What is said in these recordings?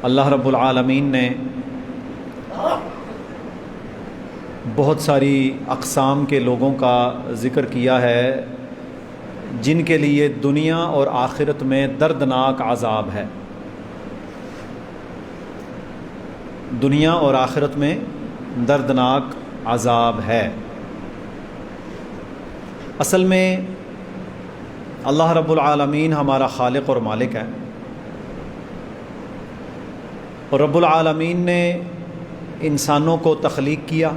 اللہ رب العالمین نے بہت ساری اقسام کے لوگوں کا ذکر کیا ہے جن کے لیے دنیا اور آخرت میں دردناک عذاب ہے۔ دنیا اور آخرت میں دردناک عذاب ہے۔ اصل میں اللہ رب العالمین ہمارا خالق اور مالک ہے، اور رب العالمین نے انسانوں کو تخلیق کیا،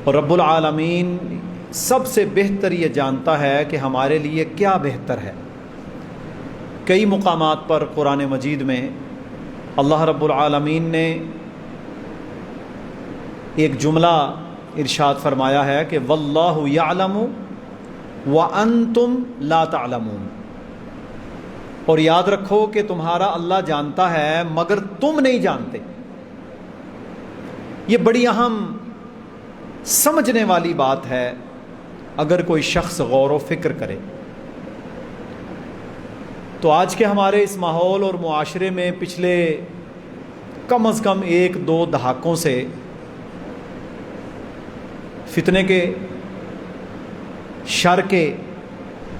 اور رب العالمین سب سے بہتر یہ جانتا ہے کہ ہمارے لیے کیا بہتر ہے۔ کئی مقامات پر قرآن مجید میں اللہ رب العالمین نے ایک جملہ ارشاد فرمایا ہے کہ واللہ یعلم وانتم لا تعلمون، اور یاد رکھو کہ تمہارا اللہ جانتا ہے مگر تم نہیں جانتے۔ یہ بڑی اہم سمجھنے والی بات ہے اگر کوئی شخص غور و فکر کرے۔ تو آج کے ہمارے اس ماحول اور معاشرے میں پچھلے کم از کم 1-2 دہائیوں سے فتنے کے، شر کے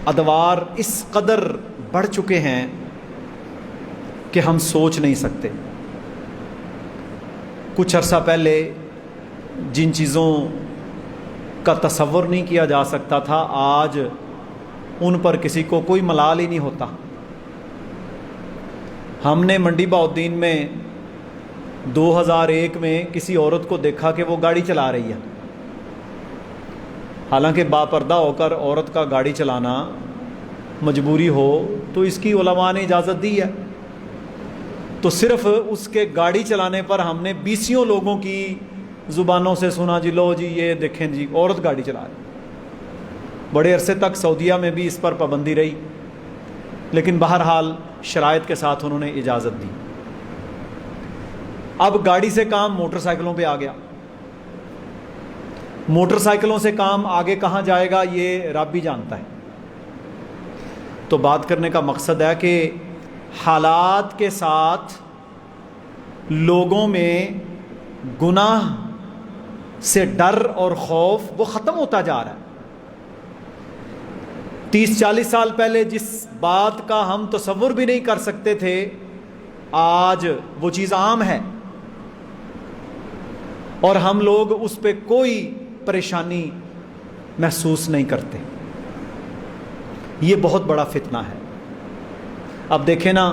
ادوار اس قدر بڑھ چکے ہیں کہ ہم سوچ نہیں سکتے۔ کچھ عرصہ پہلے جن چیزوں کا تصور نہیں کیا جا سکتا تھا، آج ان پر کسی کو کوئی ملال ہی نہیں ہوتا۔ ہم نے منڈی بہاؤالدین میں 2001 میں کسی عورت کو دیکھا کہ وہ گاڑی چلا رہی ہے، حالانکہ باپردہ ہو کر عورت کا گاڑی چلانا مجبوری ہو تو اس کی علماء نے اجازت دی ہے، تو صرف اس کے گاڑی چلانے پر ہم نے 20 لوگوں کی زبانوں سے سنا جی لو جی یہ دیکھیں جی عورت گاڑی چلا رہی۔ بڑے عرصے تک سعودیہ میں بھی اس پر پابندی رہی، لیکن بہرحال شرائط کے ساتھ انہوں نے اجازت دی۔ اب گاڑی سے کام موٹر سائیکلوں پہ آ گیا، موٹر سائیکلوں سے کام آگے کہاں جائے گا یہ رب بھی جانتا ہے۔ تو بات کرنے کا مقصد ہے کہ حالات کے ساتھ لوگوں میں گناہ سے ڈر اور خوف وہ ختم ہوتا جا رہا ہے۔ 30-40 سال پہلے جس بات کا ہم تصور بھی نہیں کر سکتے تھے، آج وہ چیز عام ہے، اور ہم لوگ اس پہ کوئی پریشانی محسوس نہیں کرتے۔ یہ بہت بڑا فتنہ ہے۔ اب دیکھیں نا،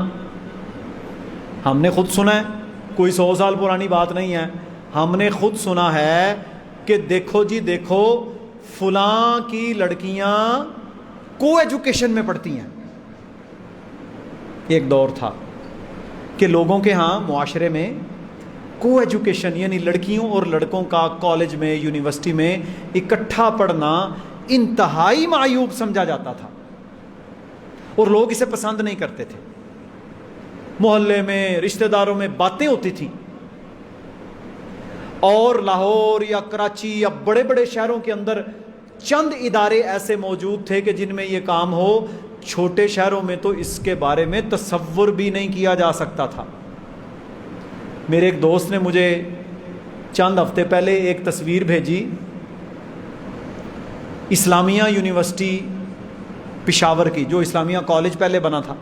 ہم نے خود سنا ہے، کوئی 100 سال پرانی بات نہیں ہے، ہم نے خود سنا ہے کہ دیکھو جی دیکھو فلاں کی لڑکیاں کو ایجوکیشن میں پڑھتی ہیں۔ ایک دور تھا کہ لوگوں کے ہاں معاشرے میں کو ایجوکیشن یعنی لڑکیوں اور لڑکوں کا کالج میں یونیورسٹی میں اکٹھا پڑھنا انتہائی معیوب سمجھا جاتا تھا، اور لوگ اسے پسند نہیں کرتے تھے۔ محلے میں رشتہ داروں میں باتیں ہوتی تھیں، اور لاہور یا کراچی یا بڑے بڑے شہروں کے اندر چند ادارے ایسے موجود تھے کہ جن میں یہ کام ہو۔ چھوٹے شہروں میں تو اس کے بارے میں تصور بھی نہیں کیا جا سکتا تھا۔ میرے ایک دوست نے مجھے چند ہفتے پہلے ایک تصویر بھیجی، اسلامیہ یونیورسٹی پشاور کی، جو اسلامیہ کالج پہلے بنا تھا۔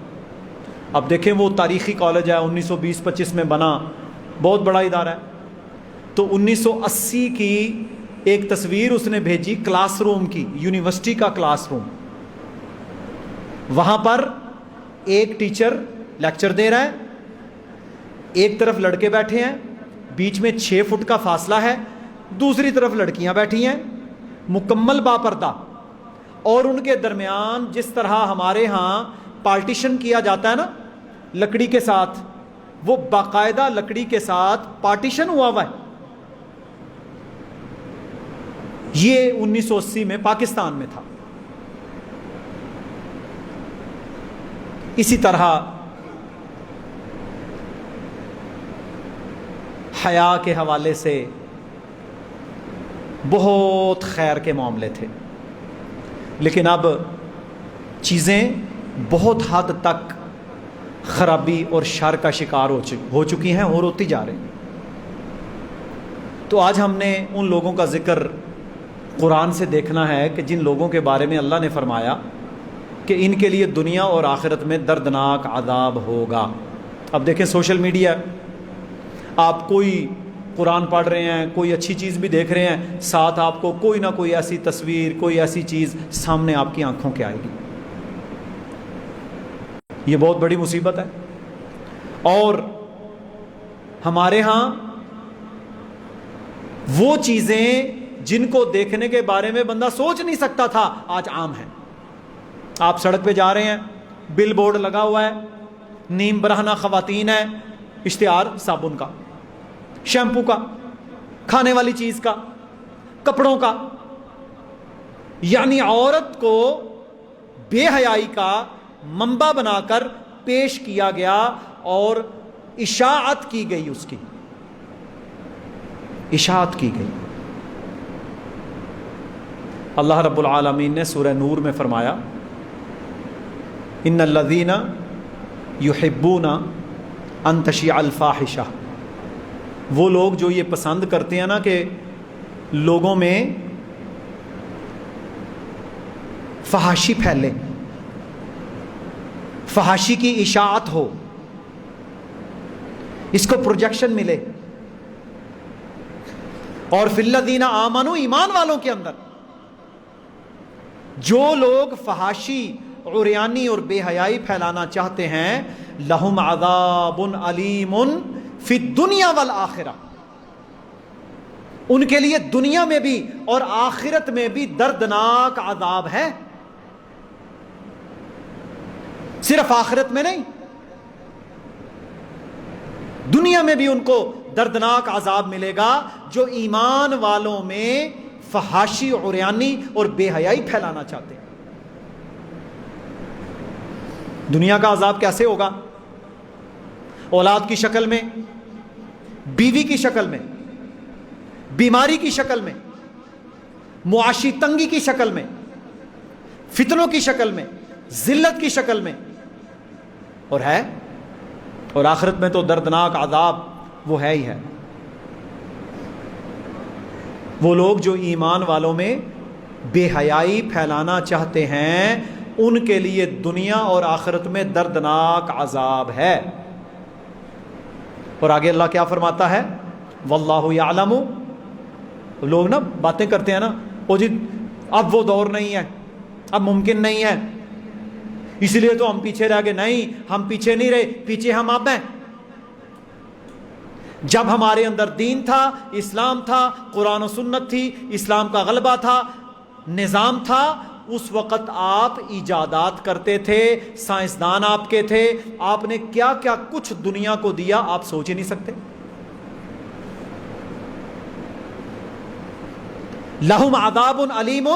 اب دیکھیں وہ تاریخی کالج ہے، 1920-25 میں بنا، بہت بڑا ادارہ ہے۔ تو 1980 کی ایک تصویر اس نے بھیجی کلاس روم کی، یونیورسٹی کا کلاس روم۔ وہاں پر ایک ٹیچر لیکچر دے رہا ہے، ایک طرف لڑکے بیٹھے ہیں، بیچ میں 6 فٹ کا فاصلہ ہے، دوسری طرف لڑکیاں بیٹھی ہیں مکمل باپردہ، اور ان کے درمیان جس طرح ہمارے ہاں پارٹیشن کیا جاتا ہے نا لکڑی کے ساتھ، وہ باقاعدہ لکڑی کے ساتھ پارٹیشن ہوا ہوا ہے۔ یہ 1980 میں پاکستان میں تھا۔ اسی طرح حیا کے حوالے سے بہت خیر کے معاملے تھے، لیکن اب چیزیں بہت حد تک خرابی اور شر کا شکار ہو چکی ہیں اور ہوتی جا رہی ہیں۔ تو آج ہم نے ان لوگوں کا ذکر قرآن سے دیکھنا ہے کہ جن لوگوں کے بارے میں اللہ نے فرمایا کہ ان کے لیے دنیا اور آخرت میں دردناک عذاب ہوگا۔ اب دیکھیں سوشل میڈیا، آپ کوئی قرآن پڑھ رہے ہیں، کوئی اچھی چیز بھی دیکھ رہے ہیں، ساتھ آپ کو کوئی نہ کوئی ایسی تصویر، کوئی ایسی چیز سامنے آپ کی آنکھوں کے آئے گی۔ یہ بہت بڑی مصیبت ہے۔ اور ہمارے ہاں وہ چیزیں جن کو دیکھنے کے بارے میں بندہ سوچ نہیں سکتا تھا آج عام ہیں۔ آپ سڑک پہ جا رہے ہیں، بل بورڈ لگا ہوا ہے، نیم برہنہ خواتین ہیں، اشتہار صابن کا، شیمپو کا، کھانے والی چیز کا، کپڑوں کا، یعنی عورت کو بے حیائی کا منبع بنا کر پیش کیا گیا اور اشاعت کی گئی، اس کی اشاعت کی گئی۔ اللہ رب العالمین نے سورہ نور میں فرمایا ان الذین یحبون ان تشیع الفاحشہ، وہ لوگ جو یہ پسند کرتے ہیں نا کہ لوگوں میں فحاشی پھیلے، فحاشی کی اشاعت ہو، اس کو پروجیکشن ملے، اور فی الذین آمنوا، ایمان والوں کے اندر جو لوگ فحاشی، عریانی اور بے حیائی پھیلانا چاہتے ہیں، لہم عذاب علیم فی الدنیا والآخرہ، ان کے لیے دنیا میں بھی اور آخرت میں بھی دردناک عذاب ہے۔ صرف آخرت میں نہیں، دنیا میں بھی ان کو دردناک عذاب ملے گا جو ایمان والوں میں فحاشی، عریانی اور بے حیائی پھیلانا چاہتے ہیں۔ دنیا کا عذاب کیسے ہوگا؟ اولاد کی شکل میں، بیوی کی شکل میں، بیماری کی شکل میں، معاشی تنگی کی شکل میں، فتنوں کی شکل میں، ذلت کی شکل میں، اور ہے، اور آخرت میں تو دردناک عذاب وہ ہے ہی ہے۔ وہ لوگ جو ایمان والوں میں بے حیائی پھیلانا چاہتے ہیں، ان کے لیے دنیا اور آخرت میں دردناک عذاب ہے۔ اور آگے اللہ کیا فرماتا ہے؟ واللہ یعلم، لوگ نا باتیں کرتے ہیں نا، او جی اب وہ دور نہیں ہے، اب ممکن نہیں ہے، اس لیے تو ہم پیچھے رہ گئے۔ نہیں، ہم پیچھے نہیں رہے، پیچھے ہم اب ہیں۔ جب ہمارے اندر دین تھا، اسلام تھا، قرآن و سنت تھی، اسلام کا غلبہ تھا، نظام تھا، اس وقت آپ ایجادات کرتے تھے، سائنسدان آپ کے تھے، آپ نے کیا کیا کچھ دنیا کو دیا آپ سوچ ہی نہیں سکتے۔ لہم عذاب علیم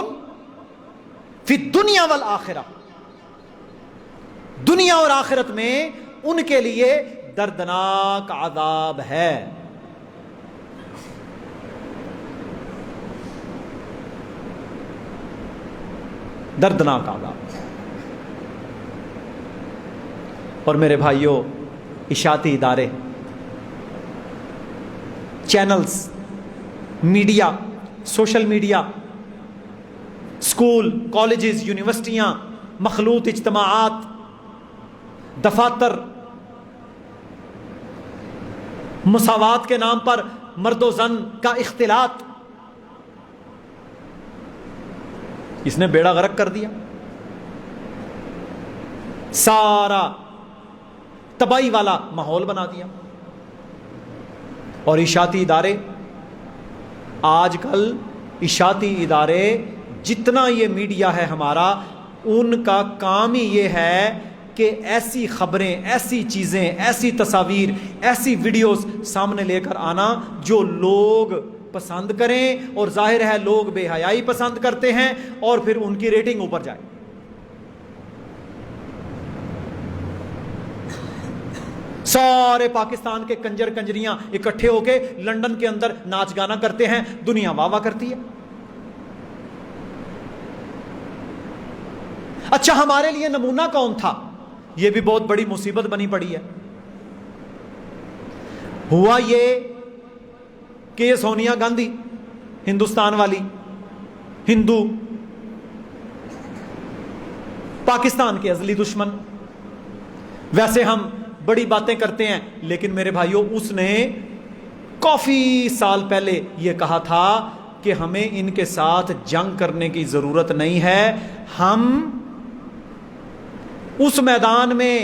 فی الدنیا والآخرہ، دنیا اور آخرت میں ان کے لیے دردناک عذاب ہے۔ دردناک عذاب۔ اور میرے بھائیوں، اشاعتی ادارے، channels, media, social media, school, colleges, یونیورسٹیاں، مخلوط اجتماعات، دفاتر، مساوات کے نام پر مرد و زن کا اختلاط، اس نے بیڑا غرق کر دیا، سارا تباہی والا ماحول بنا دیا۔ اور اشاعتی ادارے، آج کل اشاعتی ادارے جتنا یہ میڈیا ہے ہمارا، ان کا کام ہی یہ ہے کہ ایسی خبریں، ایسی چیزیں، ایسی تصاویر، ایسی ویڈیوز سامنے لے کر آنا جو لوگ پسند کریں، اور ظاہر ہے لوگ بے حیائی پسند کرتے ہیں، اور پھر ان کی ریٹنگ اوپر جائے۔ سارے پاکستان کے کنجر کنجریاں اکٹھے ہو کے لندن کے اندر ناچ گانا کرتے ہیں، دنیا واہ واہ کرتی ہے۔ اچھا، ہمارے لیے نمونہ کون تھا؟ یہ بھی بہت بڑی مصیبت بنی پڑی ہے. ہوا یہ کہ یہ سونیا گاندھی ہندوستان والی ہندو پاکستان کے ازلی دشمن. ویسے ہم بڑی باتیں کرتے ہیں لیکن میرے بھائیوں اس نے کافی سال پہلے یہ کہا تھا کہ ہمیں ان کے ساتھ جنگ کرنے کی ضرورت نہیں ہے. ہم اس میدان میں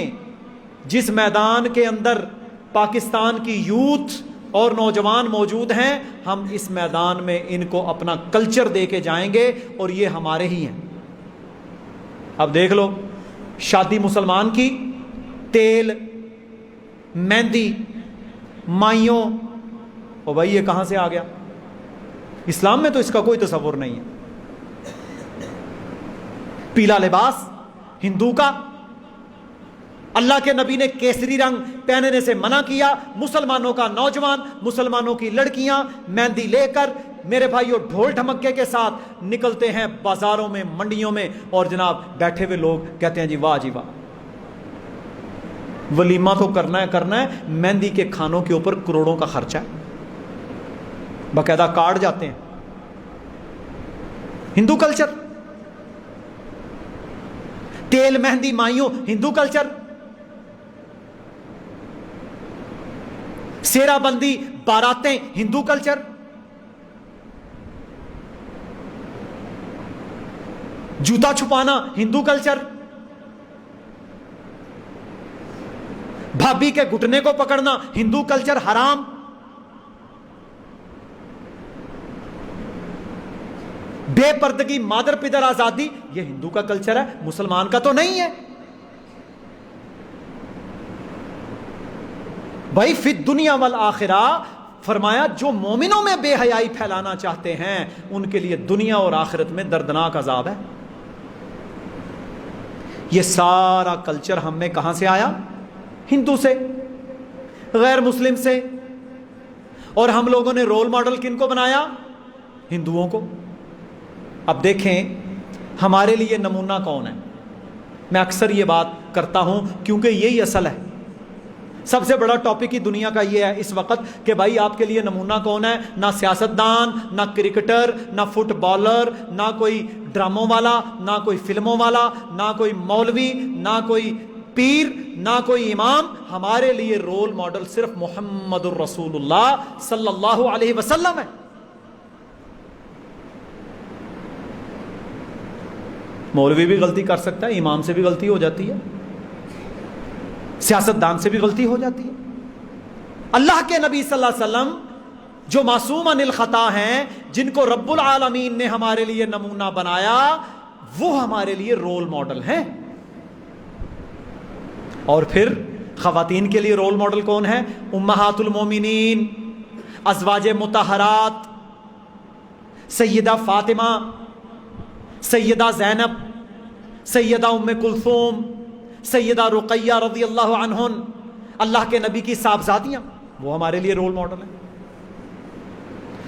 جس میدان کے اندر پاکستان کی یوتھ اور نوجوان موجود ہیں ہم اس میدان میں ان کو اپنا کلچر دے کے جائیں گے اور یہ ہمارے ہی ہیں. اب دیکھ لو شادی مسلمان کی تیل مہندی مائیوں او بھائی یہ کہاں سے آ گیا؟ اسلام میں تو اس کا کوئی تصور نہیں ہے. پیلا لباس ہندو کا، اللہ کے نبی نے کیسری رنگ پہننے سے منع کیا. مسلمانوں کا نوجوان مسلمانوں کی لڑکیاں مہندی لے کر میرے بھائیوں ڈھول ڈھمکے کے ساتھ نکلتے ہیں بازاروں میں منڈیوں میں اور جناب بیٹھے ہوئے لوگ کہتے ہیں جی واہ جی واہ ولیمہ تو کرنا ہے. مہندی کے کھانوں کے اوپر کروڑوں کا خرچہ ہے، باقاعدہ کارڈ جاتے ہیں. ہندو کلچر، تیل مہندی مائیوں ہندو کلچر، سیرا بندی باراتیں ہندو کلچر. جوتا چھپانا ہندو کلچر، بھابھی کے گھٹنے کو پکڑنا ہندو کلچر حرام. بے پردگی مادر پدر آزادی یہ ہندو کا کلچر ہے، مسلمان کا تو نہیں ہے. بھائی فی الدنیا والآخرہ فرمایا جو مومنوں میں بے حیائی پھیلانا چاہتے ہیں ان کے لیے دنیا اور آخرت میں دردناک عذاب ہے. یہ سارا کلچر ہم میں کہاں سے آیا؟ ہندو سے، غیر مسلم سے. اور ہم لوگوں نے رول ماڈل کن کو بنایا؟ ہندوؤں کو. اب دیکھیں ہمارے لیے نمونہ کون ہے؟ میں اکثر یہ بات کرتا ہوں کیونکہ یہی اصل ہے. سب سے بڑا ٹاپک ہی دنیا کا یہ ہے اس وقت کہ بھائی آپ کے لیے نمونہ کون ہے؟ نہ سیاستدان، نہ کرکٹر، نہ فٹ بالر، نہ کوئی ڈراموں والا، نہ کوئی فلموں والا، نہ کوئی مولوی، نہ کوئی پیر، نہ کوئی امام. ہمارے لیے رول ماڈل صرف محمد الرسول اللہ صلی اللہ علیہ وسلم ہے. مولوی بھی غلطی کر سکتا ہے، امام سے بھی غلطی ہو جاتی ہے، سیاستدان سے بھی غلطی ہو جاتی ہے. اللہ کے نبی صلی اللہ علیہ وسلم جو معصوم عن الخطا ہیں، جن کو رب العالمین نے ہمارے لیے نمونہ بنایا، وہ ہمارے لیے رول ماڈل ہیں. اور پھر خواتین کے لیے رول ماڈل کون ہے؟ امہات المومنین، ازواج مطہرات، سیدہ فاطمہ، سیدہ زینب، سیدہ ام کلثوم، سیدہ رقیہ رضی اللہ عنہن، اللہ کے نبی کی صاحبزادیاں، وہ ہمارے لیے رول ماڈل ہیں.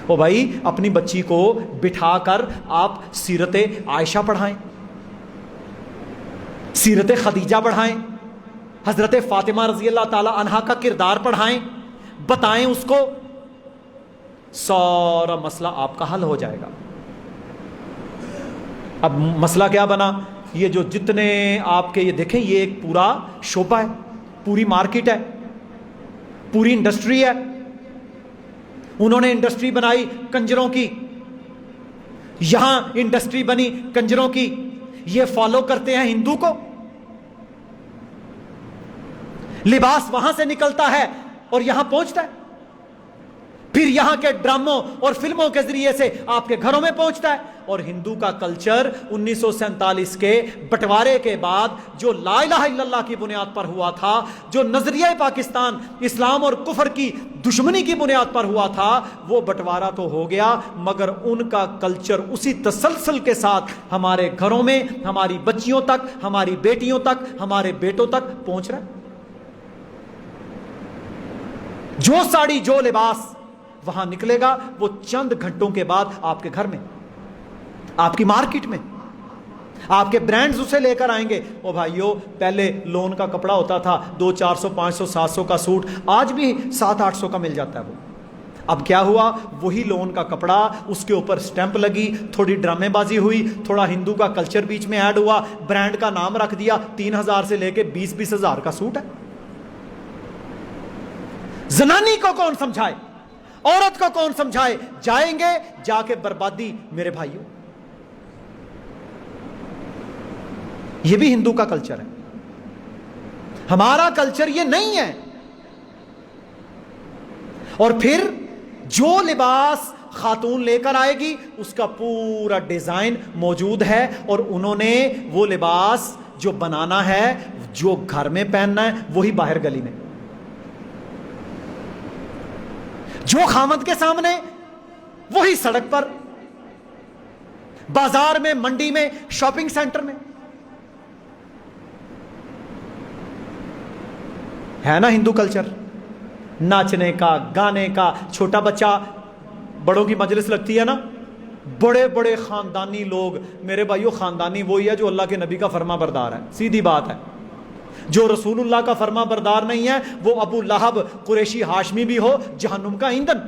او بھائی اپنی بچی کو بٹھا کر آپ سیرت عائشہ پڑھائیں، سیرت خدیجہ پڑھائیں، حضرت فاطمہ رضی اللہ تعالی عنہا کا کردار پڑھائیں، بتائیں اس کو، سارا مسئلہ آپ کا حل ہو جائے گا. اب مسئلہ کیا بنا؟ یہ جو جتنے آپ کے یہ دیکھیں یہ ایک پورا شعبہ ہے، پوری مارکیٹ ہے، پوری انڈسٹری ہے. انہوں نے انڈسٹری بنائی کنجروں کی، یہاں انڈسٹری بنی کنجروں کی. یہ فالو کرتے ہیں ہندو کو. لباس وہاں سے نکلتا ہے اور یہاں پہنچتا ہے، پھر یہاں کے ڈراموں اور فلموں کے ذریعے سے آپ کے گھروں میں پہنچتا ہے. اور ہندو کا کلچر 1947 کے بٹوارے کے بعد جو لا الہ الا اللہ کی بنیاد پر ہوا تھا، جو نظریہ پاکستان اسلام اور کفر کی دشمنی کی بنیاد پر ہوا تھا، وہ بٹوارہ تو ہو گیا مگر ان کا کلچر اسی تسلسل کے ساتھ ہمارے گھروں میں، ہماری بچیوں تک، ہماری بیٹیوں تک، ہمارے بیٹوں تک پہنچ رہا ہے. جو ساڑی جو لباس وہاں نکلے گا وہ چند گھنٹوں کے بعد آپ کے گھر میں، آپ کی مارکیٹ میں، آپ کے برانڈز اسے لے کر آئیں گے. او بھائیو پہلے لون کا کپڑا ہوتا تھا 200 400 500 700 کا سوٹ, آج بھی 700 800 کا مل جاتا ہے وہ. اب کیا ہوا, وہی لون کا کپڑا, اس کے اوپر سٹیمپ لگی, تھوڑی ڈرامے بازی ہوئی, تھوڑا ہندو کا کلچر بیچ میں ایڈ ہوا, برانڈ کا نام رکھ دیا, 3000 سے لے کے 20 ہزار کا سوٹ ہے. زنانی کو کون سمجھائے, عورت کو کون سمجھائے, جائیں گے جا کے بربادی. میرے بھائیوں یہ بھی ہندو کا کلچر ہے, ہمارا کلچر یہ نہیں ہے. اور پھر جو لباس خاتون لے کر آئے گی اس کا پورا ڈیزائن موجود ہے, اور انہوں نے وہ لباس جو بنانا ہے, جو گھر میں پہننا ہے وہی باہر گلی میں, جو خامد کے سامنے وہی سڑک پر, بازار میں, منڈی میں, شاپنگ سینٹر میں. ہے نا ہندو کلچر, ناچنے کا, گانے کا. چھوٹا بچہ, بڑوں کی مجلس لگتی ہے نا, بڑے بڑے خاندانی لوگ. میرے بھائیو خاندانی وہی ہے جو اللہ کے نبی کا فرما بردار ہے, سیدھی بات ہے. جو رسول اللہ کا فرما بردار نہیں ہے وہ ابو لہب قریشی ہاشمی بھی ہو, جہنم کا ایندھن.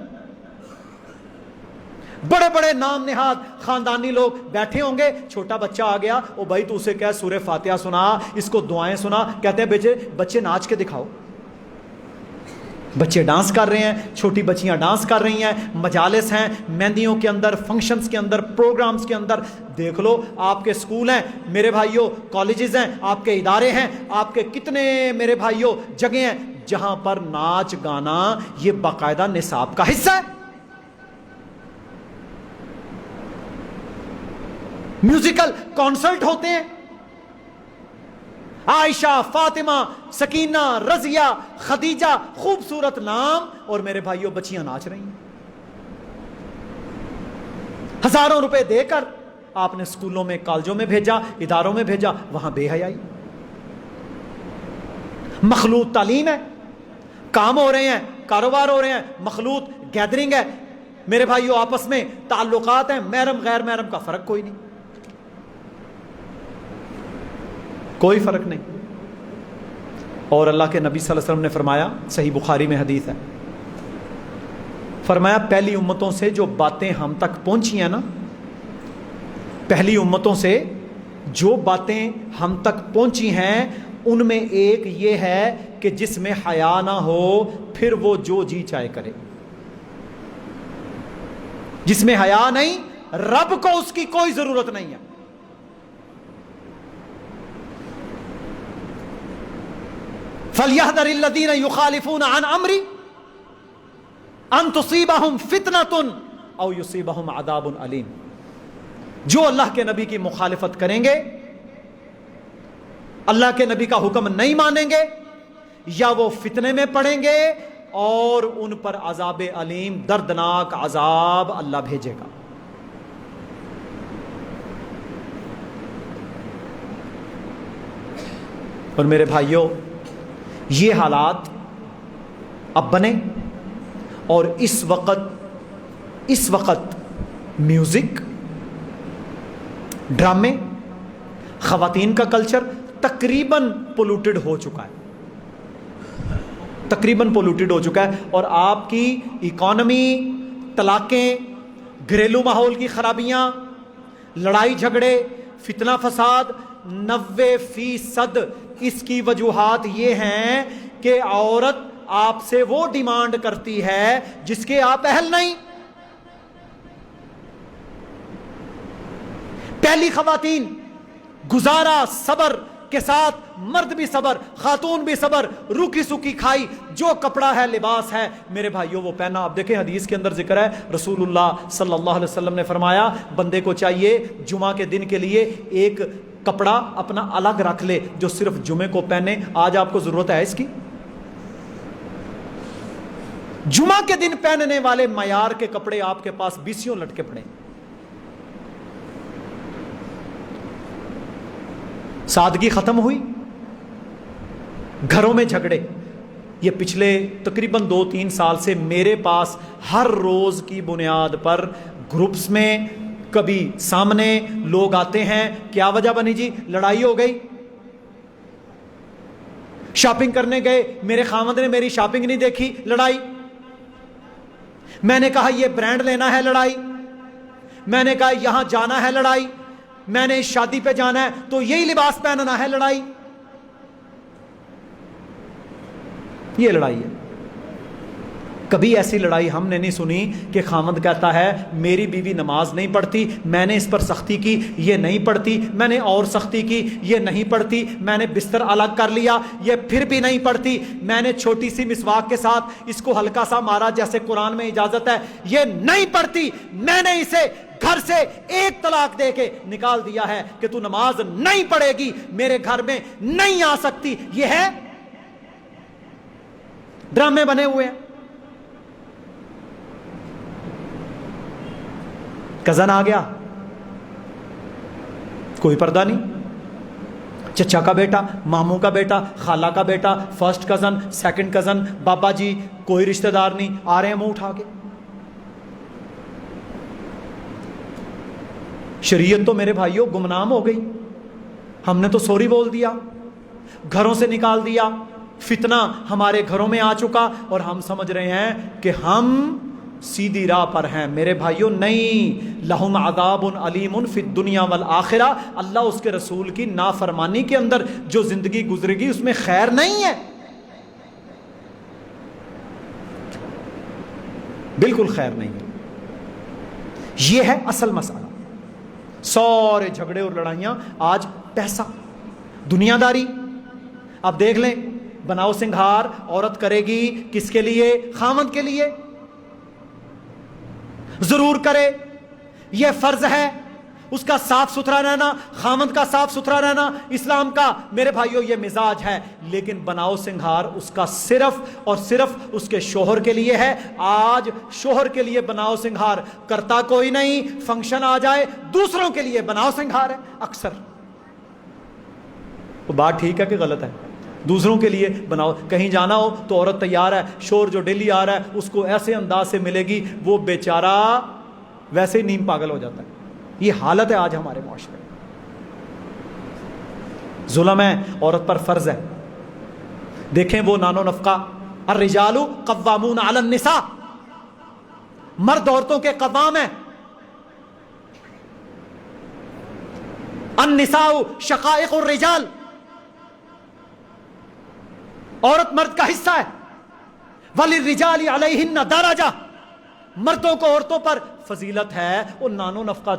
بڑے بڑے نام نہاد خاندانی لوگ بیٹھے ہوں گے, چھوٹا بچہ آ گیا, او بھائی تو اسے کہہ سورہ فاتحہ سنا, اس کو دعائیں سنا. کہتے ہیں بچے ناچ کے دکھاؤ. بچے ڈانس کر رہے ہیں, چھوٹی بچیاں ڈانس کر رہی ہیں, مجالس ہیں, مہندیوں کے اندر, فنکشنز کے اندر, پروگرامز کے اندر. دیکھ لو آپ کے سکول ہیں میرے بھائیوں, کالجز ہیں, آپ کے ادارے ہیں, آپ کے کتنے میرے بھائیوں جگہیں ہیں جہاں پر ناچ گانا یہ باقاعدہ نصاب کا حصہ ہے. میوزیکل کانسرٹ ہوتے ہیں, عائشہ, فاطمہ, سکینہ, رضیہ, خدیجہ, خوبصورت نام, اور میرے بھائیوں بچیاں ناچ رہی ہیں. ہزاروں روپے دے کر آپ نے سکولوں میں, کالجوں میں بھیجا, اداروں میں بھیجا, وہاں بے حیائی. مخلوط تعلیم ہے, کام ہو رہے ہیں, کاروبار ہو رہے ہیں, مخلوط گیدرنگ ہے. میرے بھائیوں آپس میں تعلقات ہیں, محرم غیر محرم کا فرق کوئی نہیں, کوئی فرق نہیں. اور اللہ کے نبی صلی اللہ علیہ وسلم نے فرمایا, صحیح بخاری میں حدیث ہے, فرمایا پہلی امتوں سے جو باتیں ہم تک پہنچی ہیں نا, پہلی امتوں سے جو باتیں ہم تک پہنچی ہیں ان میں ایک یہ ہے کہ جس میں حیا نہ ہو پھر وہ جو جی چاہے کرے. جس میں حیا نہیں, رب کو اس کی کوئی ضرورت نہیں ہے. فَلْيَحْذَرِ الَّذِينَ يُخَالِفُونَ عَنْ أَمْرِهِ أَن تُصِيبَهُمْ فِتْنَةٌ أَوْ يُصِيبَهُمْ عَذَابٌ أَلِيمٌ. جو اللہ کے نبی کی مخالفت کریں گے, اللہ کے نبی کا حکم نہیں مانیں گے, یا وہ فتنے میں پڑیں گے اور ان پر عذاب علیم, دردناک عذاب اللہ بھیجے گا. اور میرے بھائیوں یہ حالات اب بنے, اور اس وقت میوزک, ڈرامے, خواتین کا کلچر تقریباً پولوٹڈ ہو چکا ہے, تقریباً پولوٹڈ ہو چکا ہے. اور آپ کی اکانومی, طلاقیں, گھریلو ماحول کی خرابیاں, لڑائی جھگڑے, فتنہ فساد, 90% اس کی وجوہات یہ ہیں کہ عورت آپ سے وہ ڈیمانڈ کرتی ہے جس کے آپ اہل نہیں. پہلی خواتین گزارا صبر کے ساتھ, مرد بھی صبر, خاتون بھی صبر, روکی سوکی کھائی, جو کپڑا ہے, لباس ہے میرے بھائیوں وہ پہنا. آپ دیکھیں حدیث کے اندر ذکر ہے, رسول اللہ صلی اللہ علیہ وسلم نے فرمایا بندے کو چاہیے جمعہ کے دن کے لیے ایک کپڑا اپنا الگ رکھ لے جو صرف جمعے کو پہنے. آج آپ کو ضرورت ہے اس کی؟ جمعہ کے دن پہننے والے معیار کے کپڑے آپ کے پاس 20 لٹکے پڑے. سادگی ختم ہوئی, گھروں میں جھگڑے. یہ پچھلے تقریباً 2-3 سال سے میرے پاس ہر روز کی بنیاد پر گروپس میں, کبھی سامنے لوگ آتے ہیں، کیا وجہ بنی جی؟ لڑائی ہو گئی، شاپنگ کرنے گئے، میرے خاوند نے میری شاپنگ نہیں دیکھی، لڑائی، میں نے کہا یہ برانڈ لینا ہے، لڑائی، میں نے کہا یہاں جانا ہے، لڑائی، میں نے اس شادی پہ جانا ہے تو یہی لباس پہننا ہے، لڑائی، یہ لڑائی ہے۔ کبھی ایسی لڑائی ہم نے نہیں سنی کہ خاوند کہتا ہے میری بیوی نماز نہیں پڑھتی، میں نے اس پر سختی کی، یہ نہیں پڑھتی، میں نے اور سختی کی، یہ نہیں پڑھتی، میں نے بستر الگ کر لیا، یہ پھر بھی نہیں پڑھتی، میں نے چھوٹی سی مسواک کے ساتھ اس کو ہلکا سا مارا جیسے قرآن میں اجازت ہے، یہ نہیں پڑھتی، میں نے اسے گھر سے ایک طلاق دے کے نکال دیا ہے کہ تو نماز نہیں پڑھے گی، میرے گھر میں نہیں آ سکتی۔ یہ ہے ڈرامے بنے ہوئے ہیں۔ کزن آ گیا، کوئی پردہ نہیں، چچا کا بیٹا، ماموں کا بیٹا، خالہ کا بیٹا، فرسٹ کزن، سیکنڈ کزن، بابا جی، کوئی رشتہ دار نہیں، آ رہے ہیں منہ اٹھا کے۔ شریعت تو میرے بھائیوں گمنام ہو گئی، ہم نے تو سوری بول دیا، گھروں سے نکال دیا، فتنہ ہمارے گھروں میں آ چکا اور ہم سمجھ رہے ہیں کہ ہم سیدھی راہ پر ہیں۔ میرے بھائیوں نہیں، لہم عذاب علیم فی الدنیا والآخرہ، اللہ اس کے رسول کی نافرمانی کے اندر جو زندگی گزرے گی اس میں خیر نہیں ہے، بالکل خیر نہیں ہے۔ یہ ہے اصل مسئلہ۔ سارے جھگڑے اور لڑائیاں آج پیسہ، دنیا داری۔ اب دیکھ لیں، بناؤ سنگھار عورت کرے گی کس کے لیے؟ خاوند کے لیے، ضرور کرے، یہ فرض ہے اس کا صاف ستھرا رہنا، خاوند کا صاف ستھرا رہنا، اسلام کا میرے بھائیوں یہ مزاج ہے۔ لیکن بناؤ سنگھار اس کا صرف اور صرف اس کے شوہر کے لیے ہے۔ آج شوہر کے لیے بناؤ سنگھار کرتا کوئی نہیں، فنکشن آ جائے دوسروں کے لیے بناؤ سنگھار ہے اکثر۔ وہ بات ٹھیک ہے کہ غلط ہے؟ دوسروں کے لیے بناؤ، کہیں جانا ہو تو عورت تیار ہے، شوہر جو ڈیلی آ رہا ہے اس کو ایسے انداز سے ملے گی، وہ بیچارہ ویسے ہی نیم پاگل ہو جاتا ہے۔ یہ حالت ہے آج ہمارے معاشرے میں۔ ظلم ہے، عورت پر فرض ہے۔ دیکھیں وہ نان و نفقہ، الرجال قوامون علی النساء، مرد عورتوں کے قوام ہیں۔ النساء شقائق الرجال، عورت مرد کا حصہ ہے۔ وَلِلرِّجَالِ عَلَيْهِنَّ دَرَجَةٌ، مردوں کو عورتوں پر فضیلت ہے۔ وہ نانو نفقہ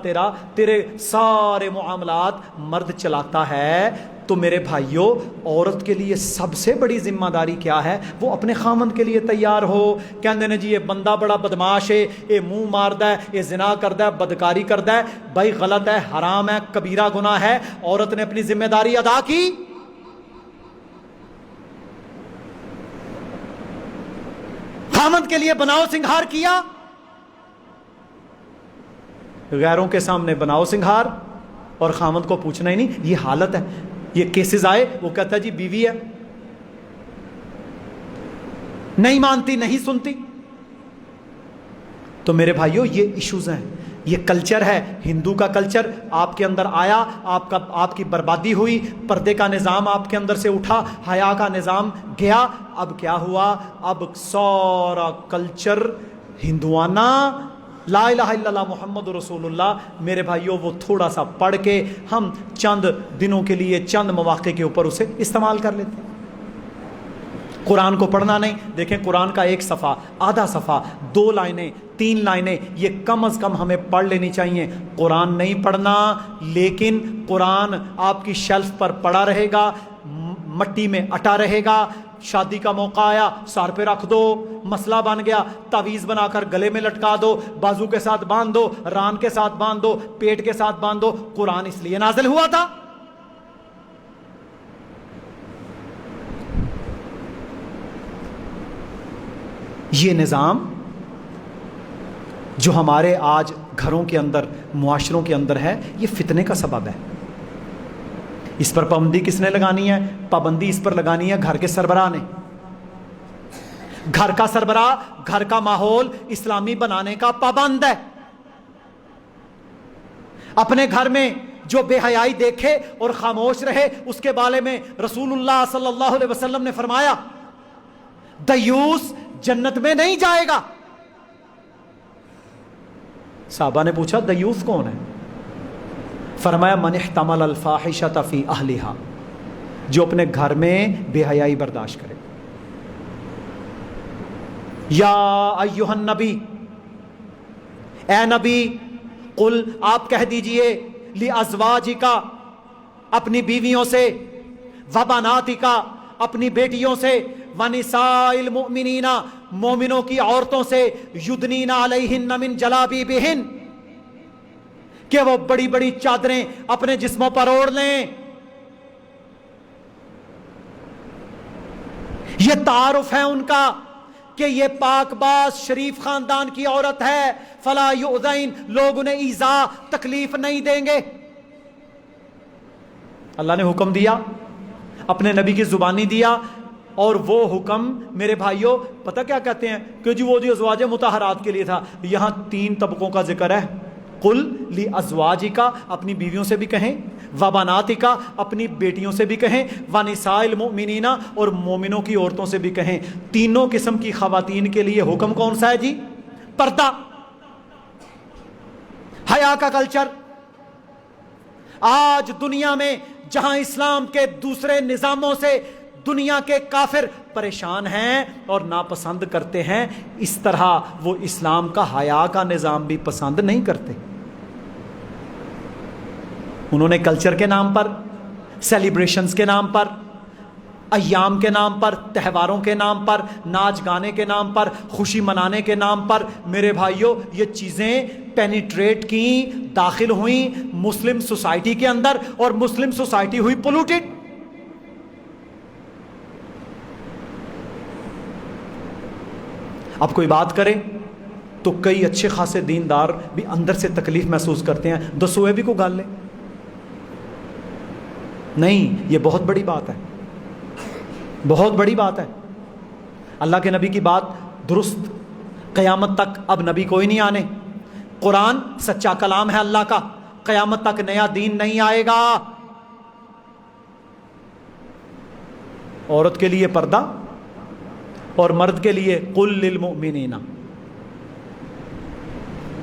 تیرے سارے معاملات مرد چلاتا ہے، تو میرے بھائیوں عورت کے لیے سب سے بڑی ذمہ داری کیا ہے؟ وہ اپنے خامند کے لیے تیار ہو۔ کہندے نے جی یہ بندہ بڑا بدماش ہے، یہ منہ ماردا ہے، یہ زنا کردا ہے، بدکاری کردا ہے، بھائی غلط ہے، حرام ہے، کبیرہ گناہ ہے۔ عورت نے اپنی ذمہ داری ادا کی، خامند کے لیے بناؤ سنگھار کیا، غیروں کے سامنے بناؤ سنگھار اور خامند کو پوچھنا ہی نہیں۔ یہ حالت ہے۔ یہ کیسز آئے، وہ کہتا ہے جی بیوی ہے، نہیں مانتی، نہیں سنتی۔ تو میرے بھائیوں یہ ایشوز ہیں، یہ کلچر ہے، ہندو کا کلچر آپ کے اندر آیا، آپ کی بربادی ہوئی، پردے کا نظام آپ کے اندر سے اٹھا، حیا کا نظام گیا۔ اب کیا ہوا؟ اب سارا کلچر ہندوانہ، لا الہ الا اللہ محمد رسول اللہ، میرے بھائیوں وہ تھوڑا سا پڑھ کے ہم چند دنوں کے لیے چند مواقع کے اوپر اسے استعمال کر لیتے ہیں۔ قرآن کو پڑھنا نہیں۔ دیکھیں قرآن کا ایک صفحہ، آدھا صفحہ، 2 لائنیں، 3 لائنیں، یہ کم از کم ہمیں پڑھ لینی چاہیے۔ قرآن نہیں پڑھنا، لیکن قرآن آپ کی شیلف پر پڑا رہے گا، مٹی میں اٹا رہے گا۔ شادی کا موقع آیا، سار پہ رکھ دو، مسئلہ بن گیا، تعویذ بنا کر گلے میں لٹکا دو، بازو کے ساتھ باندھ دو، ران کے ساتھ باندھ دو، پیٹ کے ساتھ باندھ دو۔ قرآن اس لیے نازل ہوا تھا۔ یہ نظام جو ہمارے آج گھروں کے اندر، معاشروں کے اندر ہے، یہ فتنے کا سبب ہے۔ اس پر پابندی کس نے لگانی ہے؟ پابندی اس پر لگانی ہے گھر کے سربراہ نے۔ گھر کا سربراہ گھر کا ماحول اسلامی بنانے کا پابند ہے۔ اپنے گھر میں جو بے حیائی دیکھے اور خاموش رہے اس کے بارے میں رسول اللہ صلی اللہ علیہ وسلم نے فرمایا دیوس جنت میں نہیں جائے گا۔ صحابہ نے پوچھا دیوس کون ہے؟ فرمایا من احتمل الفاحشۃ فی اہلھا، جو اپنے گھر میں بے حیائی برداشت کرے۔ یا ایھا النبی، اے نبی، قل آپ کہہ دیجئے لازواجک، اپنی بیویوں سے، وبناتک، اپنی بیٹیوں سے، ونساء المؤمنین، مومنوں کی عورتوں سے، یدنین علیہن من جلابیبہن، کہ وہ بڑی بڑی چادریں اپنے جسموں پر اوڑھ لیں۔ یہ تعارف ہے ان کا کہ یہ پاک باز شریف خاندان کی عورت ہے، فلا یؤذین، لوگ انہیں ایذا تکلیف نہیں دیں گے۔ اللہ نے حکم دیا، اپنے نبی کی زبانی دیا، اور وہ حکم میرے بھائیوں پتہ کیا کہتے ہیں کہ جی وہ ازواج مطہرات کے لیے تھا۔ یہاں 3 طبقوں کا ذکر ہے۔ قل لازواجک، اپنی بیویوں سے بھی کہیں، وبناتک، اپنی بیٹیوں سے بھی کہیں، ونساء المؤمنین، اور مومنوں کی عورتوں سے بھی کہیں۔ تینوں قسم کی خواتین کے لیے حکم کون سا ہے جی؟ پردہ، حیا کا کلچر۔ آج دنیا میں جہاں اسلام کے دوسرے نظاموں سے دنیا کے کافر پریشان ہیں اور ناپسند کرتے ہیں، اس طرح وہ اسلام کا حیا کا نظام بھی پسند نہیں کرتے۔ انہوں نے کلچر کے نام پر، سیلیبریشنز کے نام پر، ایام کے نام پر، تہواروں کے نام پر، ناچ گانے کے نام پر، خوشی منانے کے نام پر، میرے بھائیوں یہ چیزیں پینیٹریٹ کی، داخل ہوئیں مسلم سوسائٹی کے اندر، اور مسلم سوسائٹی ہوئی پولوٹیڈ۔ اب کوئی بات کرے تو کئی اچھے خاصے دیندار بھی اندر سے تکلیف محسوس کرتے ہیں، دسوئے بھی کو گال لیں۔ نہیں، یہ بہت بڑی بات ہے، بہت بڑی بات ہے۔ اللہ کے نبی کی بات درست، قیامت تک اب نبی کوئی نہیں آنے۔ قرآن سچا کلام ہے اللہ کا، قیامت تک نیا دین نہیں آئے گا۔ عورت کے لیے پردہ اور مرد کے لیے قل للمؤمنین،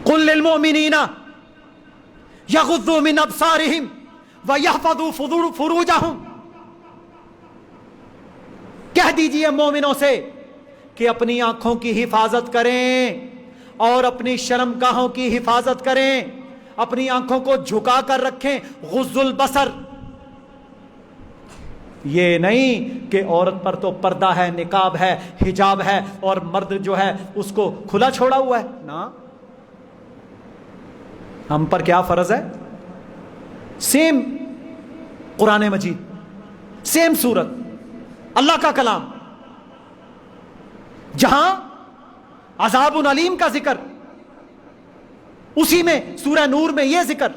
قل للمؤمنین یغضوا من ابصارہم وَيَحْفَظُوا فُرُوجَهُمْ، کہہ دیجئے مومنوں سے کہ اپنی آنکھوں کی حفاظت کریں اور اپنی شرمگاہوں کی حفاظت کریں، اپنی آنکھوں کو جھکا کر رکھیں، غض البصر۔ یہ نہیں کہ عورت پر تو پردہ ہے، نقاب ہے، حجاب ہے، اور مرد جو ہے اس کو کھلا چھوڑا ہوا ہے نا۔ ہم پر کیا فرض ہے؟ سیم قرآن مجید، سیم سورت، اللہ کا کلام، جہاں عذاب علیم کا ذکر، اسی میں سورہ نور میں یہ ذکر۔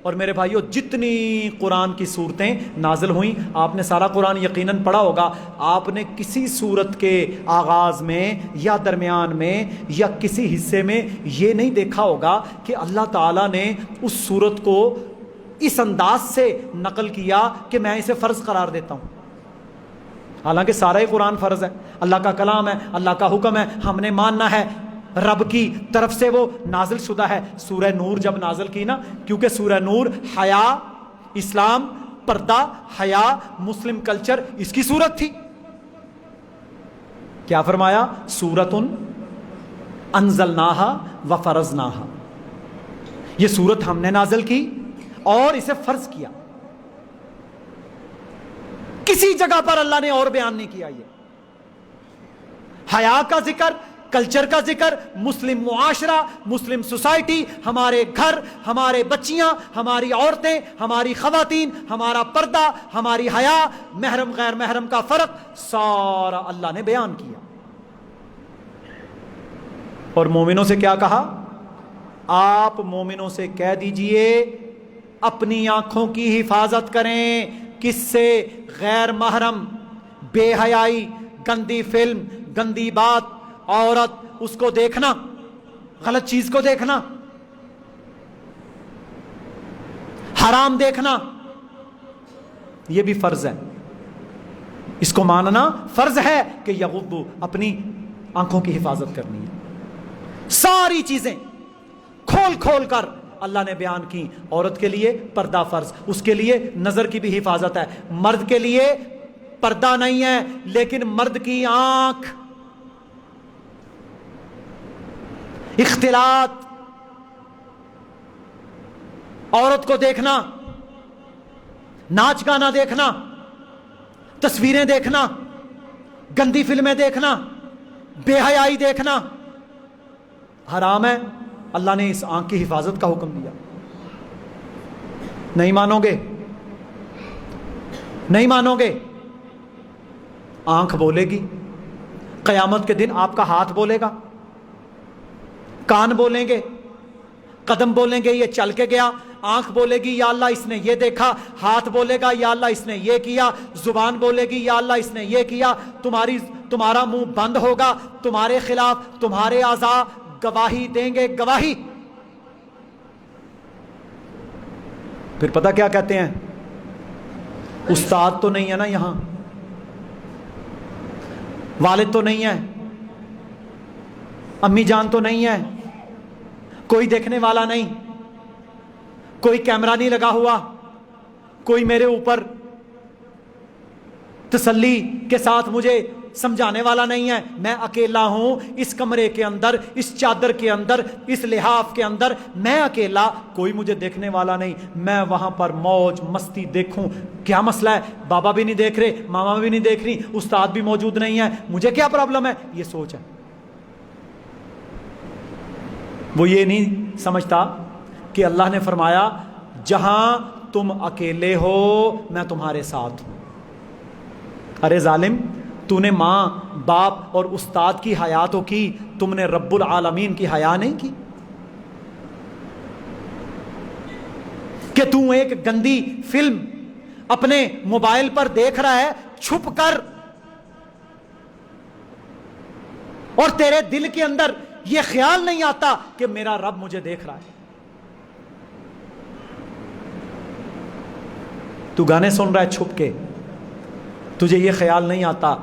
اور میرے بھائیو جتنی قرآن کی صورتیں نازل ہوئیں، آپ نے سارا قرآن یقیناً پڑھا ہوگا، آپ نے کسی صورت کے آغاز میں یا درمیان میں یا کسی حصے میں یہ نہیں دیکھا ہوگا کہ اللہ تعالیٰ نے اس صورت کو اس انداز سے نقل کیا کہ میں اسے فرض قرار دیتا ہوں۔ حالانکہ سارا ہی قرآن فرض ہے، اللہ کا کلام ہے، اللہ کا حکم ہے، ہم نے ماننا ہے، رب کی طرف سے وہ نازل شدہ ہے۔ سورہ نور جب نازل کی نا، کیونکہ سورہ نور حیا، اسلام، پردہ، حیا، مسلم کلچر، اس کی صورت تھی۔ کیا فرمایا؟ سورۃ انزلناہا وفرضناہا، یہ صورت ہم نے نازل کی اور اسے فرض کیا۔ کسی جگہ پر اللہ نے اور بیان نہیں کیا۔ یہ حیا کا ذکر، کلچر کا ذکر، مسلم معاشرہ، مسلم سوسائٹی، ہمارے گھر، ہمارے بچیاں، ہماری عورتیں، ہماری خواتین، ہمارا پردہ، ہماری حیا، محرم غیر محرم کا فرق، سارا اللہ نے بیان کیا۔ اور مومنوں سے کیا کہا؟ آپ مومنوں سے کہہ دیجئے اپنی آنکھوں کی حفاظت کریں۔ کس سے؟ غیر محرم، بے حیائی، گندی فلم، گندی بات، عورت، اس کو دیکھنا، غلط چیز کو دیکھنا۔ حرام دیکھنا یہ بھی فرض ہے، اس کو ماننا فرض ہے کہ یغضوا، اپنی آنکھوں کی حفاظت کرنی ہے۔ ساری چیزیں کھول کھول کر اللہ نے بیان کی۔ عورت کے لیے پردہ فرض، اس کے لیے نظر کی بھی حفاظت ہے۔ مرد کے لیے پردہ نہیں ہے، لیکن مرد کی آنکھ، اختلاط، عورت کو دیکھنا، ناچ گانا دیکھنا، تصویریں دیکھنا، گندی فلمیں دیکھنا، بے حیائی دیکھنا حرام ہے۔ اللہ نے اس آنکھ کی حفاظت کا حکم دیا۔ نہیں مانو گے؟ نہیں مانو گے؟ آنکھ بولے گی قیامت کے دن، آپ کا ہاتھ بولے گا، کان بولیں گے، قدم بولیں گے یہ چل کے گیا، آنکھ بولے گی یا اللہ اس نے یہ دیکھا، ہاتھ بولے گا یا اللہ اس نے یہ کیا، زبان بولے گی یا اللہ اس نے یہ کیا۔ تمہارا منہ بند ہوگا، تمہارے خلاف تمہارے اعضاء گواہی دیں گے، گواہی۔ پھر پتہ کیا کہتے ہیں؟ استاد تو نہیں ہے نا یہاں، والد تو نہیں ہے، امی جان تو نہیں ہے، کوئی دیکھنے والا نہیں، کوئی کیمرہ نہیں لگا ہوا، کوئی میرے اوپر تسلی کے ساتھ مجھے سمجھانے والا نہیں ہے، میں اکیلا ہوں اس کمرے کے اندر، اس چادر کے اندر، اس لحاف کے اندر، میں اکیلا، کوئی مجھے دیکھنے والا نہیں، میں وہاں پر موج مستی دیکھوں، کیا مسئلہ ہے؟ بابا بھی نہیں دیکھ رہے، ماما بھی نہیں دیکھ رہی، استاد بھی موجود نہیں ہے، مجھے کیا پرابلم ہے؟ یہ سوچ ہے۔ وہ یہ نہیں سمجھتا کہ اللہ نے فرمایا جہاں تم اکیلے ہو میں تمہارے ساتھ ہوں۔ ارے ظالم، تو نے ماں باپ اور استاد کی حیا تو کی، تم نے رب العالمین کی حیا نہیں کی کہ تو ایک گندی فلم اپنے موبائل پر دیکھ رہا ہے چھپ کر، اور تیرے دل کے اندر یہ خیال نہیں آتا کہ میرا رب مجھے دیکھ رہا ہے۔ تو گانے سن رہا ہے چھپ کے، تجھے یہ خیال نہیں آتا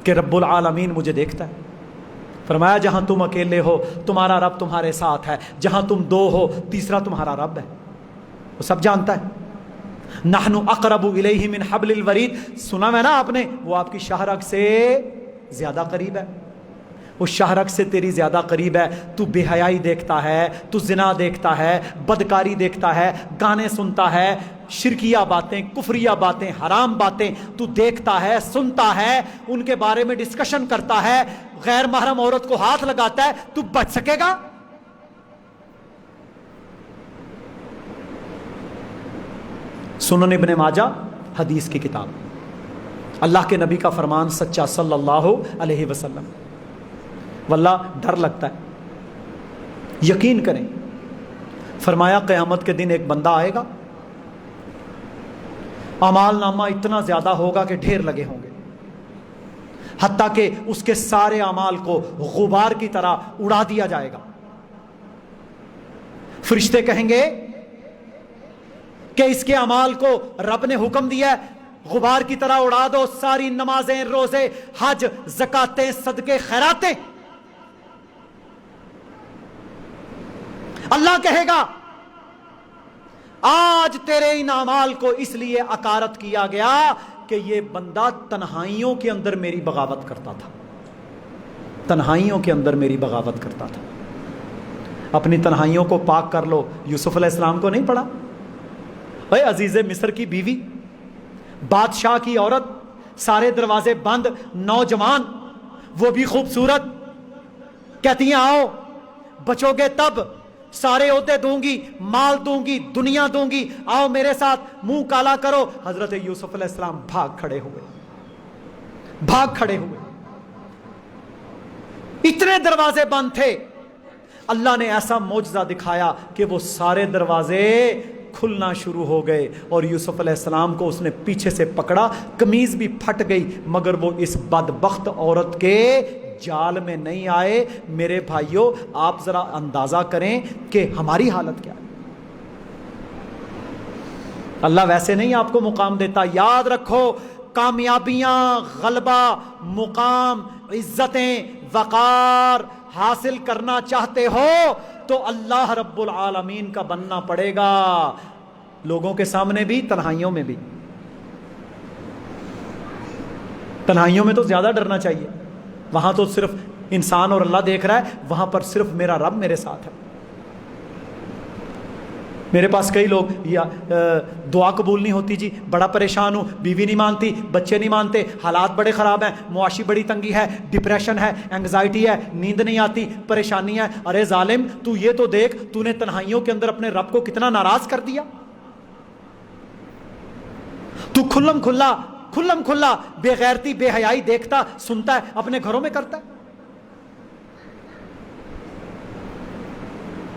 کہ رب العالمین مجھے دیکھتا ہے۔ فرمایا جہاں تم اکیلے ہو تمہارا رب تمہارے ساتھ ہے، جہاں تم دو ہو تیسرا تمہارا رب ہے، وہ سب جانتا ہے۔ نحن اقرب الیہ من حبل الورید، سنا ہے نا آپ نے، وہ آپ کی شاہ رگ سے زیادہ قریب ہے، اس شاہ رگ سے تیری زیادہ قریب ہے۔ تو بے حیائی دیکھتا ہے، تو زنا دیکھتا ہے، بدکاری دیکھتا ہے، گانے سنتا ہے، شرکیہ باتیں، کفریہ باتیں، حرام باتیں تو دیکھتا ہے، سنتا ہے، ان کے بارے میں ڈسکشن کرتا ہے، غیر محرم عورت کو ہاتھ لگاتا ہے، تو بچ سکے گا؟ سنن ابن ماجہ حدیث کی کتاب، اللہ کے نبی کا فرمان سچا صلی اللہ علیہ وسلم۔ واللہ ڈر لگتا ہے، یقین کریں، فرمایا قیامت کے دن ایک بندہ آئے گا، اعمال نامہ اتنا زیادہ ہوگا کہ ڈھیر لگے ہوں گے، حتیٰ کہ اس کے سارے اعمال کو غبار کی طرح اڑا دیا جائے گا۔ فرشتے کہیں گے کہ اس کے اعمال کو رب نے حکم دیا ہے غبار کی طرح اڑا دو، ساری نمازیں، روزے، حج، زکاتیں، صدقے، خیراتیں۔ اللہ کہے گا آج تیرے ان اعمال کو اس لیے اکارت کیا گیا کہ یہ بندہ تنہائیوں کے اندر میری بغاوت کرتا تھا، تنہائیوں کے اندر میری بغاوت کرتا تھا۔ اپنی تنہائیوں کو پاک کر لو۔ یوسف علیہ السلام کو نہیں پڑھا؟ اے عزیز مصر کی بیوی، بادشاہ کی عورت، سارے دروازے بند، نوجوان، وہ بھی خوبصورت، کہتی ہیں آؤ بچو گے تب، سارے عہدے دوں گی، مال دوں گی، دنیا دوں گی، آؤ میرے ساتھ منہ کالا کرو۔ حضرت یوسف علیہ السلام بھاگ کھڑے ہوئے، بھاگ کھڑے ہوئے، اتنے دروازے بند تھے۔ اللہ نے ایسا معجزہ دکھایا کہ وہ سارے دروازے کھلنا شروع ہو گئے، اور یوسف علیہ السلام کو اس نے پیچھے سے پکڑا، قمیض بھی پھٹ گئی، مگر وہ اس بدبخت عورت کے جال میں نہیں آئے۔ میرے بھائیوں، آپ ذرا اندازہ کریں کہ ہماری حالت کیا ہے۔ اللہ ویسے نہیں آپ کو مقام دیتا. یاد رکھو, کامیابیاں, غلبہ, مقام, عزتیں, وقار حاصل کرنا چاہتے ہو تو اللہ رب العالمین کا بننا پڑے گا, لوگوں کے سامنے بھی, تنہائیوں میں بھی. تنہائیوں میں تو زیادہ ڈرنا چاہیے, وہاں تو صرف انسان اور اللہ دیکھ رہا ہے, وہاں پر صرف میرا رب میرے ساتھ ہے. میرے پاس کئی لوگ, یا دعا قبول نہیں ہوتی جی, بڑا پریشان ہوں, بیوی نہیں مانتی, بچے نہیں مانتے, حالات بڑے خراب ہیں, معاشی بڑی تنگی ہے, ڈپریشن ہے, انگزائٹی ہے, نیند نہیں آتی, پریشانی ہے. ارے ظالم, تو یہ تو دیکھ, تو نے تنہائیوں کے اندر اپنے رب کو کتنا ناراض کر دیا. تو کھلم کھلا بے غیرتی, بے حیائی دیکھتا, سنتا ہے, اپنے گھروں میں کرتا ہے.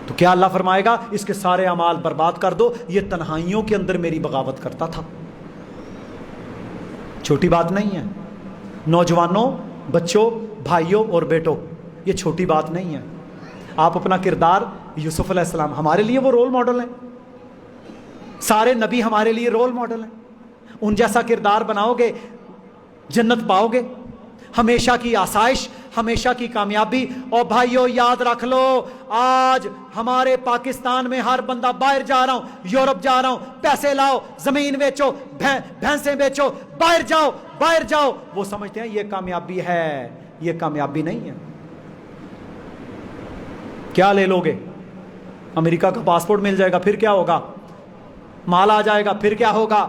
تو کیا اللہ فرمائے گا اس کے سارے اعمال برباد کر دو, یہ تنہائیوں کے اندر میری بغاوت کرتا تھا. چھوٹی بات نہیں ہے. نوجوانوں, بچوں, بھائیوں اور بیٹوں, یہ چھوٹی بات نہیں ہے. آپ اپنا کردار, یوسف علیہ السلام ہمارے لیے وہ رول ماڈل ہیں, سارے نبی ہمارے لیے رول ماڈل ہیں. ان جیسا کردار بناؤ گے, جنت پاؤ گے, ہمیشہ کی آسائش, ہمیشہ کی کامیابی. اور بھائیو یاد رکھ لو, آج ہمارے پاکستان میں ہر بندہ باہر جا رہا ہوں, یورپ جا رہا ہوں, پیسے لاؤ, زمین بیچو, بھینسیں بیچو, باہر جاؤ, وہ سمجھتے ہیں یہ کامیابی ہے. یہ کامیابی نہیں ہے. کیا لے لو گے؟ امریکہ کا پاسپورٹ مل جائے گا, پھر کیا ہوگا؟ مال آ جائے گا, پھر کیا ہوگا؟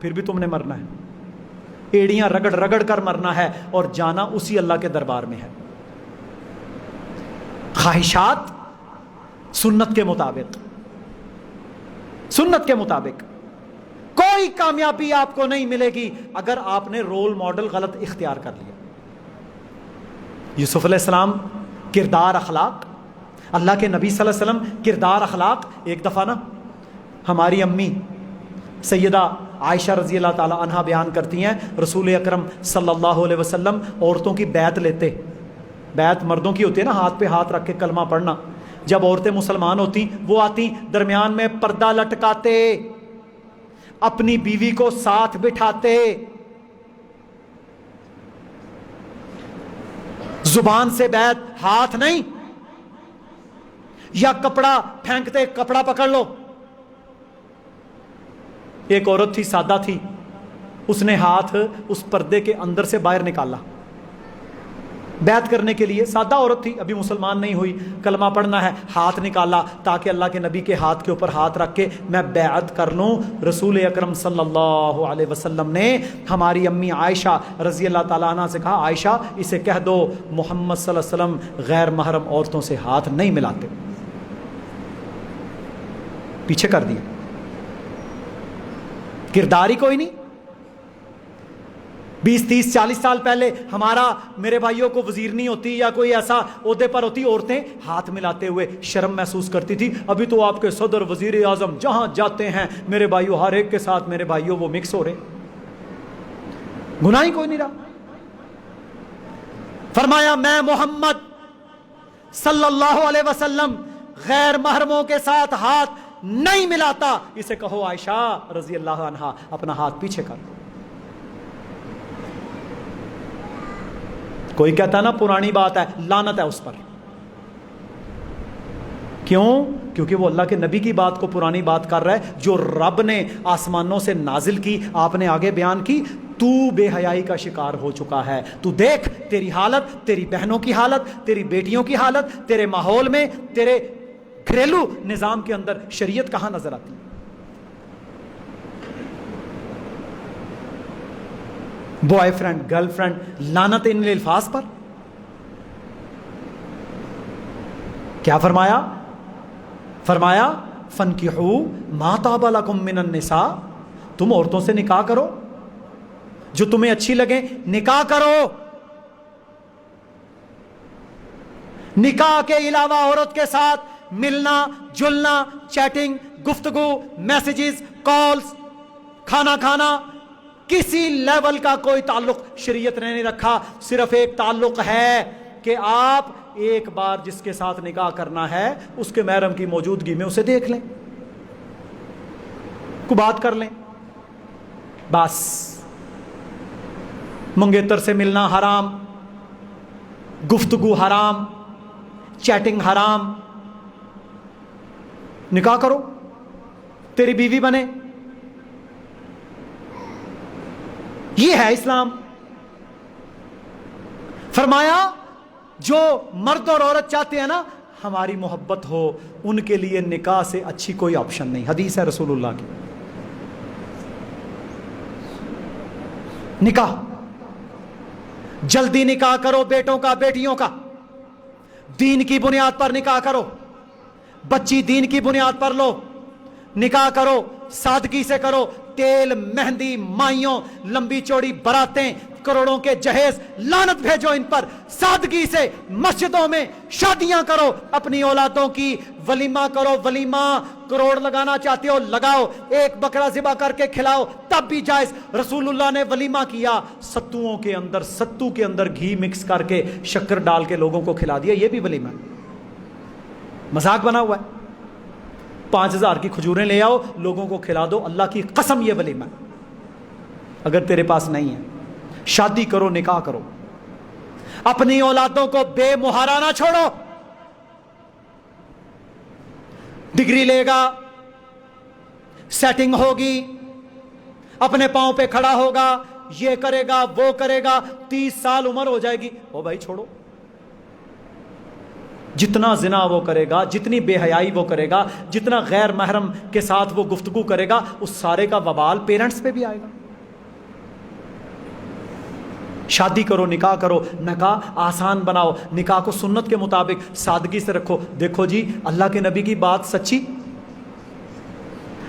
پھر بھی تم نے مرنا ہے. ایڑیاں رگڑ کر مرنا ہے, اور جانا اسی اللہ کے دربار میں ہے. خواہشات سنت کے مطابق کوئی کامیابی آپ کو نہیں ملے گی اگر آپ نے رول ماڈل غلط اختیار کر لیا. یوسف علیہ السلام کردار, اخلاق, اللہ کے نبی صلی اللہ علیہ وسلم کردار, اخلاق. ایک دفعہ نا ہماری امی سیدہ عائشہ رضی اللہ تعالی عنہا بیان کرتی ہیں, رسول اکرم صلی اللہ علیہ وسلم عورتوں کی بیعت لیتے. بیعت مردوں کی ہوتی ہے نا, ہاتھ پہ ہاتھ رکھ کے کلمہ پڑھنا. جب عورتیں مسلمان ہوتی, وہ آتی, درمیان میں پردہ لٹکاتے, اپنی بیوی کو ساتھ بٹھاتے, زبان سے بیعت, ہاتھ نہیں, یا کپڑا پھینکتے, کپڑا پکڑ لو. ایک عورت تھی, سادہ تھی, اس نے ہاتھ اس پردے کے اندر سے باہر نکالا بیعت کرنے کے لیے. سادہ عورت تھی, ابھی مسلمان نہیں ہوئی, کلمہ پڑھنا ہے, ہاتھ نکالا تاکہ اللہ کے نبی کے ہاتھ کے اوپر ہاتھ رکھ کے میں بیعت کر لوں. رسول اکرم صلی اللہ علیہ وسلم نے ہماری امی عائشہ رضی اللہ تعالیٰ عنہ سے کہا, عائشہ اسے کہہ دو محمد صلی اللہ علیہ وسلم غیر محرم عورتوں سے ہاتھ نہیں ملاتے. پیچھے کر دیا. کردار ہی کوئی نہیں. 20 30 40 سال پہلے ہمارا, میرے بھائیوں کو وزیر نہیں ہوتی یا کوئی ایسا عہدے پر ہوتی, عورتیں ہاتھ ملاتے ہوئے شرم محسوس کرتی تھی. ابھی تو آپ کے صدر, وزیر اعظم جہاں جاتے ہیں میرے بھائیوں, ہر ایک کے ساتھ میرے بھائیوں وہ مکس ہو رہے, گناہ ہی کوئی نہیں رہا. فرمایا میں محمد صلی اللہ علیہ وسلم غیر محرموں کے ساتھ ہاتھ نہیں ملاتا. اسے کہو عائشہ رضی اللہ عنہا اپنا ہاتھ پیچھے کر. کوئی کہتا نا پرانی بات ہے, لعنت ہے اس پر. کیوں؟ کیونکہ وہ اللہ کے نبی کی بات کو پرانی بات کر رہا ہے جو رب نے آسمانوں سے نازل کی. آپ نے آگے بیان کی, تو بے حیائی کا شکار ہو چکا ہے. تو دیکھ تیری حالت, تیری بہنوں کی حالت, تیری بیٹیوں کی حالت, تیرے ماحول میں, تیرے گھریلو نظام کے اندر شریعت کہاں نظر آتی ہے؟ بوائے فرینڈ, گرل فرینڈ, لعنت ان الفاظ پر. کیا فرمایا؟ فرمایا فَانْكِحُوا مَا طَابَ لَكُم مِّنَ النِّسَاءِ, تم عورتوں سے نکاح کرو جو تمہیں اچھی لگیں, نکاح کرو. نکاح کے علاوہ عورت کے ساتھ ملنا جلنا, چیٹنگ, گفتگو, میسیجز, کالز, کھانا کھانا, کسی لیول کا کوئی تعلق شریعت نے نہیں رکھا. صرف ایک تعلق ہے کہ آپ ایک بار جس کے ساتھ نکاح کرنا ہے اس کے محرم کی موجودگی میں اسے دیکھ لیں. کو بات کر لیں بس. منگیتر سے ملنا حرام، گفتگو حرام، چیٹنگ حرام. نکاح کرو، تیری بیوی بنے. یہ ہے اسلام. فرمایا جو مرد اور عورت چاہتے ہیں نا ہماری محبت ہو، ان کے لیے نکاح سے اچھی کوئی آپشن نہیں. حدیث ہے رسول اللہ کی. نکاح جلدی نکاح کرو، بیٹوں کا بیٹیوں کا دین کی بنیاد پر نکاح کرو. بچی دین کی بنیاد پر لو، نکاح کرو، سادگی سے کرو. تیل، مہندی، مائیوں، لمبی چوڑی براتیں، کروڑوں کے جہیز، لعنت بھیجو ان پر. سادگی سے مسجدوں میں شادیاں کرو، اپنی اولادوں کی ولیمہ کرو. ولیمہ کروڑ لگانا چاہتے ہو لگاؤ، ایک بکرا ذبح کر کے کھلاؤ تب بھی جائز. رسول اللہ نے ولیمہ کیا، ستو کے اندر گھی مکس کر کے شکر ڈال کے لوگوں کو کھلا دیا. یہ بھی ولیمہ مذاق بنا ہوا ہے. 5000 کی کھجوریں لے آؤ، لوگوں کو کھلا دو. اللہ کی قسم یہ ولیمہ. اگر تیرے پاس نہیں ہے، شادی کرو، نکاح کرو. اپنی اولادوں کو بے مہارا نہ چھوڑو. ڈگری لے گا، سیٹنگ ہوگی، اپنے پاؤں پہ کھڑا ہوگا، یہ کرے گا وہ کرے گا، 30 سال عمر ہو جائے گی. او بھائی چھوڑو. جتنا زنا وہ کرے گا، جتنی بے حیائی وہ کرے گا، جتنا غیر محرم کے ساتھ وہ گفتگو کرے گا، اس سارے کا وبال پیرنٹس پہ بھی آئے گا. شادی کرو، نکاح کرو. نکاح آسان بناؤ، نکاح کو سنت کے مطابق سادگی سے رکھو. دیکھو جی اللہ کے نبی کی بات سچی،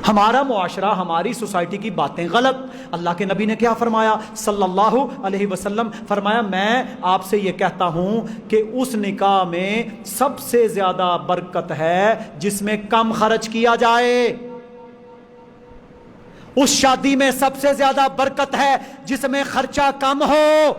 ہمارا معاشرہ، ہماری سوسائٹی کی باتیں غلط. اللہ کے نبی نے کیا فرمایا صلی اللہ علیہ وسلم؟ فرمایا میں آپ سے یہ کہتا ہوں کہ اس نکاح میں سب سے زیادہ برکت ہے جس میں کم خرچ کیا جائے. اس شادی میں سب سے زیادہ برکت ہے جس میں خرچہ کم ہو.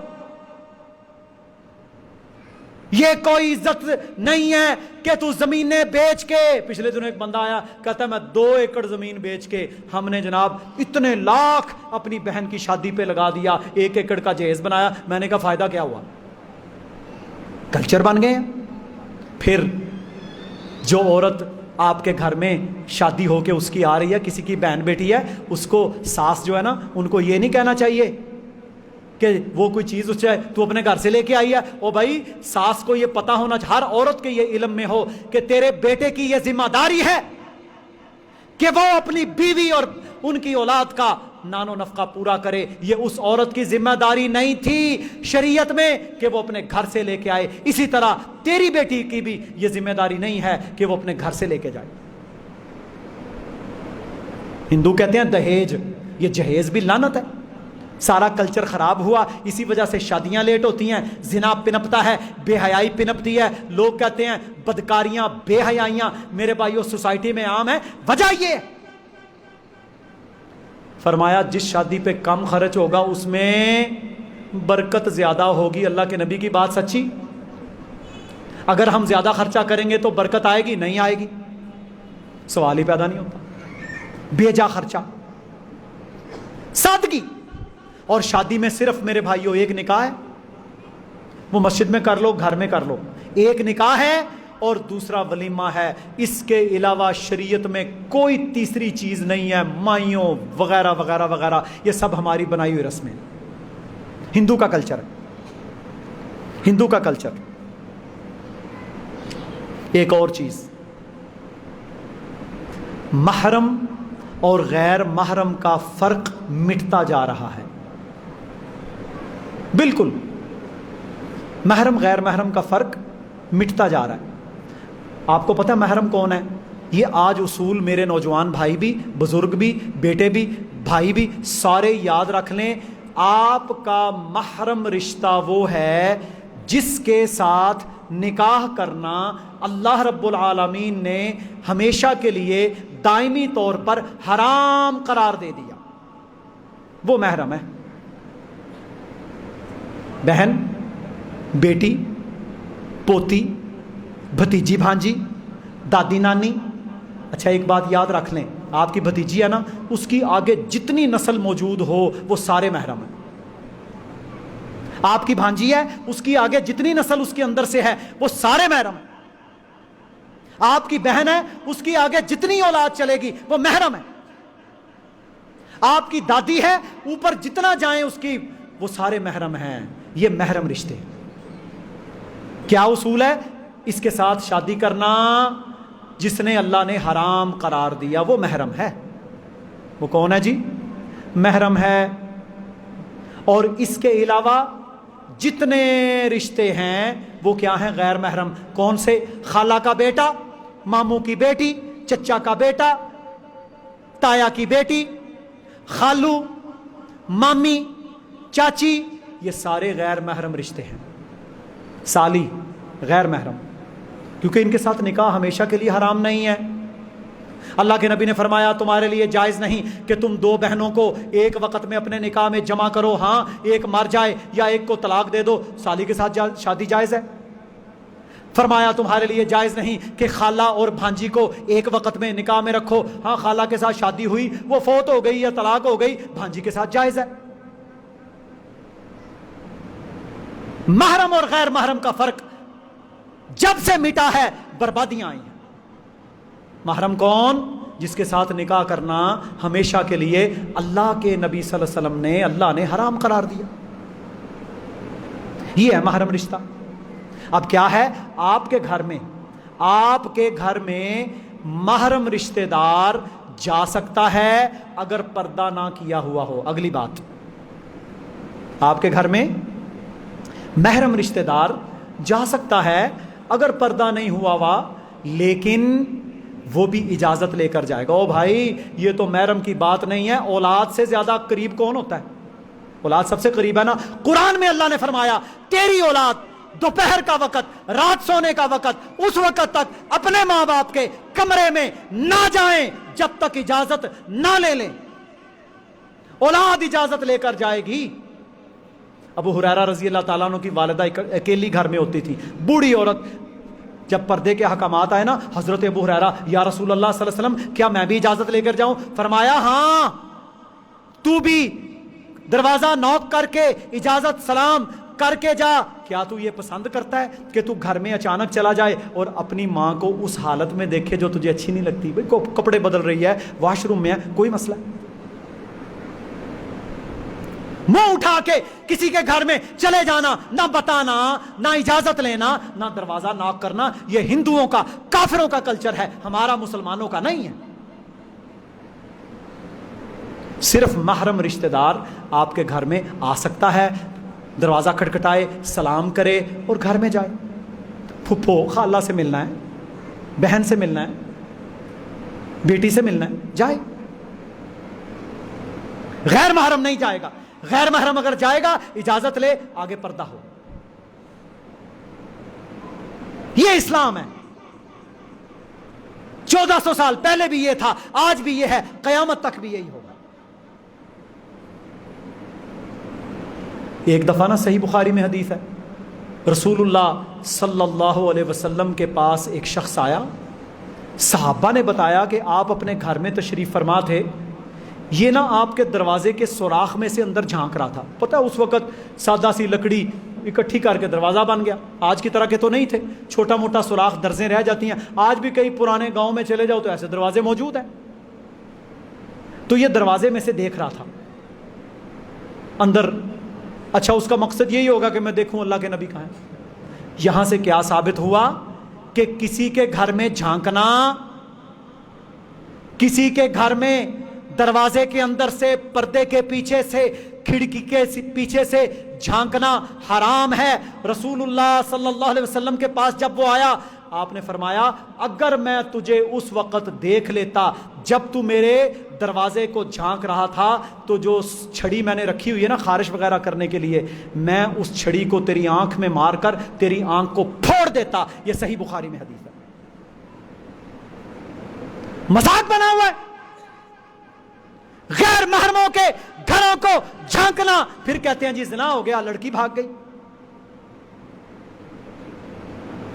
یہ کوئی عزت نہیں ہے کہ تو زمینیں بیچ کے. پچھلے دنوں ایک بندہ آیا کہتا ہے میں 2 ایکڑ زمین بیچ کے ہم نے جناب اتنے لاکھ اپنی بہن کی شادی پہ لگا دیا، 1 ایکڑ کا جہیز بنایا. میں نے کہا فائدہ کیا ہوا؟ کلچر بن گئے. پھر جو عورت آپ کے گھر میں شادی ہو کے اس کی آ رہی ہے، کسی کی بہن بیٹی ہے، اس کو ساس جو ہے نا، ان کو یہ نہیں کہنا چاہیے کہ وہ کوئی چیز اس سے تو اپنے گھر سے لے کے آئی ہے. او بھائی ساس کو یہ پتا ہونا چاہیے، ہر عورت کے یہ علم میں ہو کہ تیرے بیٹے کی یہ ذمہ داری ہے کہ وہ اپنی بیوی اور ان کی اولاد کا نان و نفقہ پورا کرے. یہ اس عورت کی ذمہ داری نہیں تھی شریعت میں کہ وہ اپنے گھر سے لے کے آئے. اسی طرح تیری بیٹی کی بھی یہ ذمہ داری نہیں ہے کہ وہ اپنے گھر سے لے کے جائے. ہندو کہتے ہیں دہیج، یہ جہیز بھی لعنت ہے. سارا کلچر خراب ہوا، اسی وجہ سے شادیاں لیٹ ہوتی ہیں، زنا پنپتا ہے، بے حیائی پنپتی ہے. لوگ کہتے ہیں بدکاریاں، بے حیائیاں میرے بھائیوں سوسائٹی میں عام ہے. وجہ یہ ہے، فرمایا جس شادی پہ کم خرچ ہوگا اس میں برکت زیادہ ہوگی. اللہ کے نبی کی بات سچی. اگر ہم زیادہ خرچہ کریں گے تو برکت آئے گی؟ نہیں آئے گی. سوال ہی پیدا نہیں ہوتا. بے جا خرچہ، سادگی. اور شادی میں صرف میرے بھائیوں ایک نکاح ہے، وہ مسجد میں کر لو، گھر میں کر لو. ایک نکاح ہے اور دوسرا ولیمہ ہے. اس کے علاوہ شریعت میں کوئی تیسری چیز نہیں ہے. مائیوں وغیرہ وغیرہ وغیرہ یہ سب ہماری بنائی ہوئی رسمیں. ہندو کا کلچر ہے، ہندو کا کلچر. ایک اور چیز، محرم اور غیر محرم کا فرق مٹتا جا رہا ہے. بالکل محرم غیر محرم کا فرق مٹتا جا رہا ہے. آپ کو پتہ ہے محرم کون ہے؟ یہ آج اصول میرے نوجوان بھائی بھی، بزرگ بھی، بیٹے بھی، بھائی بھی سارے یاد رکھ لیں. آپ کا محرم رشتہ وہ ہے جس کے ساتھ نکاح کرنا اللہ رب العالمین نے ہمیشہ کے لیے دائمی طور پر حرام قرار دے دیا. وہ محرم ہے. بہن، بیٹی، پوتی، بھتیجی، بھانجی، دادی، نانی. اچھا ایک بات یاد رکھ لیں، آپ کی بھتیجی ہے نا، اس کی آگے جتنی نسل موجود ہو وہ سارے محرم ہیں. آپ کی بھانجی ہے، اس کی آگے جتنی نسل اس کے اندر سے ہے وہ سارے محرم ہیں. آپ کی بہن ہے، اس کی آگے جتنی اولاد چلے گی وہ محرم ہے. آپ کی دادی ہے، اوپر جتنا جائیں اس کی، وہ سارے محرم ہیں. یہ محرم رشتے. کیا اصول ہے؟ اس کے ساتھ شادی کرنا جس نے اللہ نے حرام قرار دیا وہ محرم ہے. وہ کون ہے جی؟ محرم ہے. اور اس کے علاوہ جتنے رشتے ہیں وہ کیا ہیں؟ غیر محرم. کون سے؟ خالہ کا بیٹا، ماموں کی بیٹی، چچا کا بیٹا، تایا کی بیٹی، خالو، مامی، چاچی، یہ سارے غیر محرم رشتے ہیں. سالی غیر محرم، کیونکہ ان کے ساتھ نکاح ہمیشہ کے لیے حرام نہیں ہے. اللہ کے نبی نے فرمایا تمہارے لیے جائز نہیں کہ تم دو بہنوں کو ایک وقت میں اپنے نکاح میں جمع کرو. ہاں ایک مر جائے یا ایک کو طلاق دے دو، سالی کے ساتھ شادی جائز ہے. فرمایا تمہارے لیے جائز نہیں کہ خالہ اور بھانجی کو ایک وقت میں نکاح میں رکھو. ہاں خالہ کے ساتھ شادی ہوئی، وہ فوت ہو گئی یا طلاق ہو گئی، بھانجی کے ساتھ جائز ہے. محرم اور غیر محرم کا فرق جب سے مٹا ہے بربادیاں آئی ہیں. محرم کون؟ جس کے ساتھ نکاح کرنا ہمیشہ کے لیے اللہ کے نبی صلی اللہ علیہ وسلم نے، اللہ نے حرام قرار دیا. یہ ہے محرم رشتہ. اب کیا ہے؟ آپ کے گھر میں محرم رشتہ دار جا سکتا ہے اگر پردہ نہ کیا ہوا ہو. اگلی بات، آپ کے گھر میں محرم رشتہ دار جا سکتا ہے اگر پردہ نہیں ہوا ہوا، لیکن وہ بھی اجازت لے کر جائے گا. او بھائی یہ تو محرم کی بات نہیں ہے. اولاد سے زیادہ قریب کون ہوتا ہے؟ اولاد سب سے قریب ہے نا. قرآن میں اللہ نے فرمایا تیری اولاد دوپہر کا وقت، رات سونے کا وقت، اس وقت تک اپنے ماں باپ کے کمرے میں نہ جائیں جب تک اجازت نہ لے لیں. اولاد اجازت لے کر جائے گی. ابو ہریرہ رضی اللہ تعالیٰ عنہ کی والدہ اکیلی گھر میں ہوتی تھی، بوڑھی عورت. جب پردے کے احکامات آئے نا، حضرت ابو ہریرہ یا رسول اللہ صلی اللہ علیہ وسلم کیا میں بھی اجازت لے کر جاؤں؟ فرمایا ہاں تو بھی دروازہ نوک کر کے اجازت سلام کر کے جا. کیا تو یہ پسند کرتا ہے کہ تو گھر میں اچانک چلا جائے اور اپنی ماں کو اس حالت میں دیکھے جو تجھے اچھی نہیں لگتی؟ بھائی کپڑے بدل رہی ہے، واش روم میں ہے، کوئی مسئلہ ہے. منہ اٹھا کے کسی کے گھر میں چلے جانا، نہ بتانا، نہ اجازت لینا، نہ دروازہ ناک کرنا، یہ ہندوؤں کا، کافروں کا کلچر ہے، ہمارا مسلمانوں کا نہیں ہے. صرف محرم رشتہ دار آپ کے گھر میں آ سکتا ہے، دروازہ کھٹکھٹائے، سلام کرے اور گھر میں جائے. پھپھو خالہ سے ملنا ہے، بہن سے ملنا ہے، بیٹی سے ملنا ہے، جائے. غیر محرم نہیں جائے گا. غیر محرم اگر جائے گا اجازت لے، آگے پردہ ہو. یہ اسلام ہے. 1400 سال پہلے بھی یہ تھا، آج بھی یہ ہے، قیامت تک بھی یہی ہوگا. ایک دفعہ نا صحیح بخاری میں حدیث ہے، رسول اللہ صلی اللہ علیہ وسلم کے پاس ایک شخص آیا. صحابہ نے بتایا کہ آپ اپنے گھر میں تشریف فرما تھے، یہ نا آپ کے دروازے کے سوراخ میں سے اندر جھانک رہا تھا. پتہ اس وقت سادہ سی لکڑی اکٹھی کر کے دروازہ بن گیا. آج کی طرح کے تو نہیں تھے، چھوٹا موٹا سوراخ درزیں رہ جاتی ہیں. آج بھی کئی پرانے گاؤں میں چلے جاؤ تو ایسے دروازے موجود ہیں. تو یہ دروازے میں سے دیکھ رہا تھا اندر. اچھا اس کا مقصد یہی ہوگا کہ میں دیکھوں اللہ کے نبی کہاں ہیں. یہاں سے کیا ثابت ہوا کہ کسی کے گھر میں جھانکنا، کسی کے گھر میں دروازے کے اندر سے، پردے کے پیچھے سے، کھڑکی کے پیچھے سے جھانکنا حرام ہے. رسول اللہ صلی اللہ علیہ وسلم کے پاس جب وہ آیا، آپ نے فرمایا اگر میں تجھے اس وقت دیکھ لیتا جب تو میرے دروازے کو جھانک رہا تھا، تو جو چھڑی میں نے رکھی ہوئی ہے نا خارش وغیرہ کرنے کے لیے، میں اس چھڑی کو تیری آنکھ میں مار کر تیری آنکھ کو پھوڑ دیتا. یہ صحیح بخاری میں حدیث ہے. مذاق بنا ہوا ہے غیر محرموں کے گھروں کو جھانکنا، پھر کہتے ہیں جی زنا ہو گیا، لڑکی بھاگ گئی.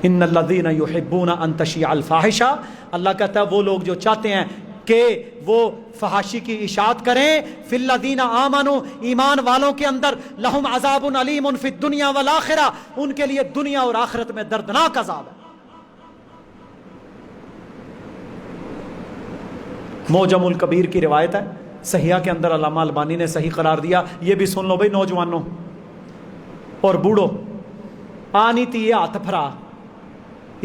ان الذین یحبون ان تشیع الفاحشہ، اللہ کہتا ہے وہ لوگ جو چاہتے ہیں کہ وہ فحاشی کی اشاعت کریں. فی الذین آمنوا، ایمان والوں کے اندر، لہم عذاب علیم فی الدنیا والآخرہ، ان کے لیے دنیا اور آخرت میں دردناک عذاب ہے. معجم الکبیر کی روایت ہے، صحیحہ کے اندر علامہ البانی نے صحیح قرار دیا. یہ بھی سن لو بھائی نوجوانوں اور بوڑھو، آنی تھی یہ ہاتھ پھرا،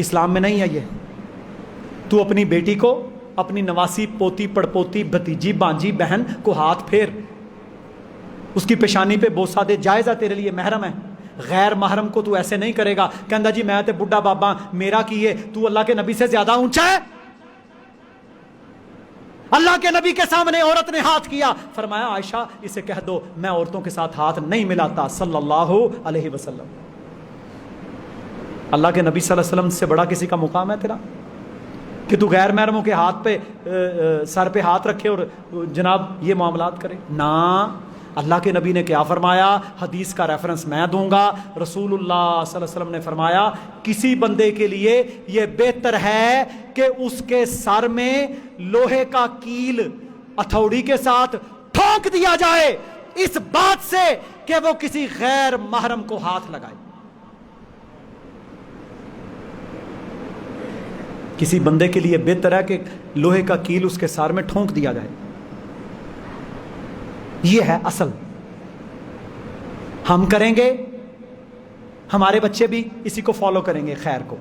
اسلام میں نہیں ہے یہ. تو اپنی بیٹی کو، اپنی نواسی، پوتی، پڑپوتی، بھتیجی، بانجی، بہن کو ہاتھ پھیر، اس کی پیشانی پہ بوسہ دے، جائز ہے تیرے لیے، محرم ہے. غیر محرم کو تو ایسے نہیں کرے گا کہندا جی میں تے بڈھا بابا میرا کی ہے، تو اللہ کے نبی سے زیادہ اونچا ہے. اللہ کے نبی کے سامنے عورت نے ہاتھ کیا، فرمایا عائشہ اسے کہہ دو میں عورتوں کے ساتھ ہاتھ نہیں ملاتا، صلی اللہ علیہ وسلم. اللہ کے نبی صلی اللہ علیہ وسلم سے بڑا کسی کا مقام ہے تیرا کہ تو غیر محرموں کے ہاتھ پہ سر پہ ہاتھ رکھے اور جناب یہ معاملات کرے؟ نہ، اللہ کے نبی نے کیا فرمایا؟ حدیث کا ریفرنس میں دوں گا. رسول اللہ صلی اللہ علیہ وسلم نے فرمایا کسی بندے کے لیے یہ بہتر ہے کہ اس کے سر میں لوہے کا کیل ہتھوڑی کے ساتھ ٹھونک دیا جائے اس بات سے کہ وہ کسی غیر محرم کو ہاتھ لگائے. کسی بندے کے لیے بہتر ہے کہ لوہے کا کیل اس کے سر میں ٹھونک دیا جائے. یہ ہے اصل. ہم کریں گے، ہمارے بچے بھی اسی کو فالو کریں گے خیر کو.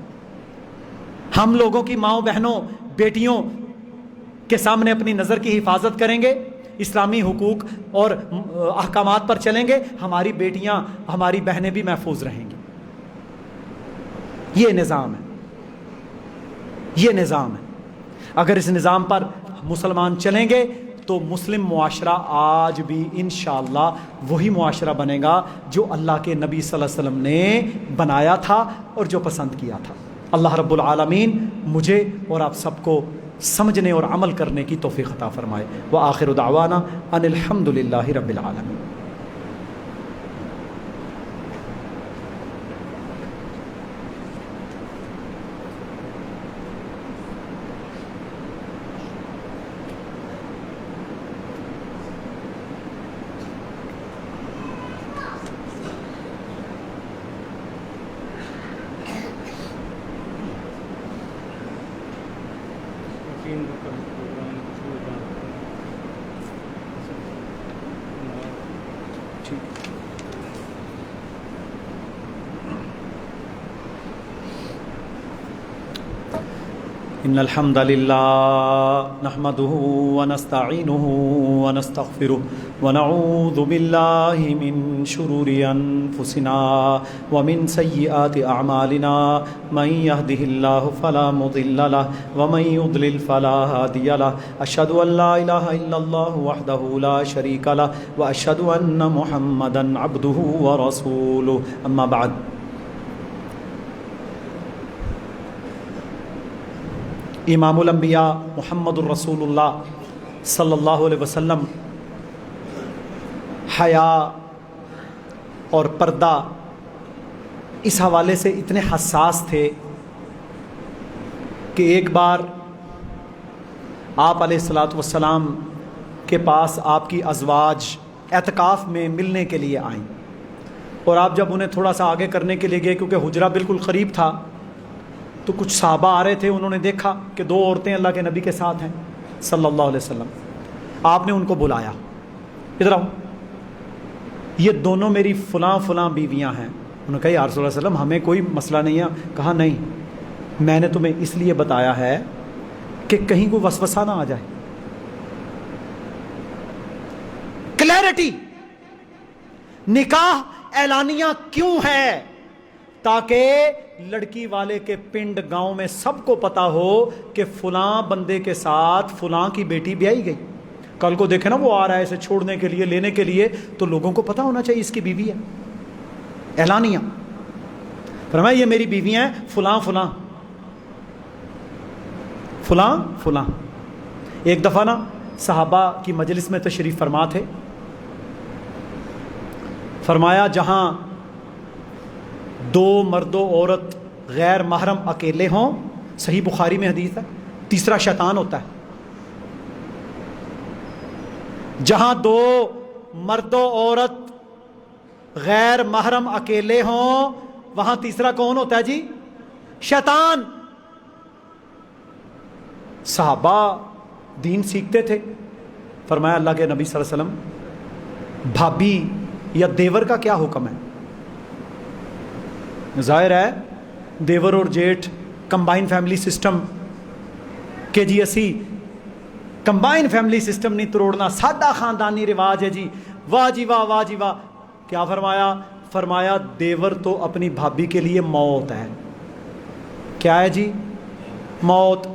ہم لوگوں کی ماؤں، بہنوں، بیٹیوں کے سامنے اپنی نظر کی حفاظت کریں گے، اسلامی حقوق اور احکامات پر چلیں گے، ہماری بیٹیاں، ہماری بہنیں بھی محفوظ رہیں گی. یہ نظام ہے، یہ نظام ہے. اگر اس نظام پر مسلمان چلیں گے تو مسلم معاشرہ آج بھی انشاءاللہ وہی معاشرہ بنے گا جو اللہ کے نبی صلی اللہ علیہ وسلم نے بنایا تھا اور جو پسند کیا تھا. اللہ رب العالمین مجھے اور آپ سب کو سمجھنے اور عمل کرنے کی توفیق عطا فرمائے. وآخر دعوانا ان الحمد للہ رب العالمین. ان الحمد للہ نحمده ونستعینه ونستغفره ونعوذ باللہ من شرور انفسنا ومن سیئات اعمالنا من يهده اللہ فلا مضل له ومن يضلل فلا هادی له. اشهد ان لا الہ الا اللہ وحدہ لا شریک له واشهد ان محمدا عبدہ ورسولہ. اما بعد. امام الانبیاء محمد الرسول اللہ صلی اللہ علیہ وسلم حیا اور پردہ اس حوالے سے اتنے حساس تھے کہ ایک بار آپ علیہ الصلاۃ والسلام کے پاس آپ کی ازواج اعتکاف میں ملنے کے لیے آئیں، اور آپ جب انہیں تھوڑا سا آگے کرنے کے لیے گئے کیونکہ حجرہ بالکل قریب تھا تو کچھ صحابہ آ رہے تھے، انہوں نے دیکھا کہ دو عورتیں اللہ کے نبی کے ساتھ ہیں صلی اللہ علیہ وسلم. آپ نے ان کو بلایا، ادھر آؤ، یہ دونوں میری فلاں فلاں بیویاں ہیں. انہوں نے کہا یا رسول اللہ صلی اللہ علیہ وسلم ہمیں کوئی مسئلہ نہیں ہے. کہا نہیں، میں نے تمہیں اس لیے بتایا ہے کہ کہیں کوئی وسوسہ نہ آ جائے. کلیئرٹی. نکاح اعلانیہ کیوں ہے؟ تاکہ لڑکی والے کے پنڈ گاؤں میں سب کو پتا ہو کہ فلاں بندے کے ساتھ فلاں کی بیٹی بیائی گئی. کل کو دیکھے نا وہ آ رہا ہے اسے چھوڑنے کے لیے، لینے کے لیے، تو لوگوں کو پتا ہونا چاہیے اس کی بیوی ہے. اعلانیہ. فرمایا یہ میری بیویاں ہیں فلاں فلاں فلاں فلاں. ایک دفعہ نا صحابہ کی مجلس میں تشریف فرما تھے، فرمایا جہاں دو مرد و عورت غیر محرم اکیلے ہوں، صحیح بخاری میں حدیث ہے، تیسرا شیطان ہوتا ہے. جہاں دو مرد و عورت غیر محرم اکیلے ہوں وہاں تیسرا کون ہوتا ہے جی؟ شیطان. صحابہ دین سیکھتے تھے. فرمایا اللہ کے نبی صلی اللہ علیہ وسلم بھابی یا دیور کا کیا حکم ہے؟ ظاہر ہے دیور اور جیٹھ کمبائن فیملی سسٹم کہ جی اسی کمبائن فیملی سسٹم نہیں تروڑنا، سادہ خاندانی رواج ہے جی. واہ جی واہ، واہ جی واہ. کیا فرمایا؟ فرمایا دیور تو اپنی بھابی کے لیے موت ہے. کیا ہے جی؟ موت.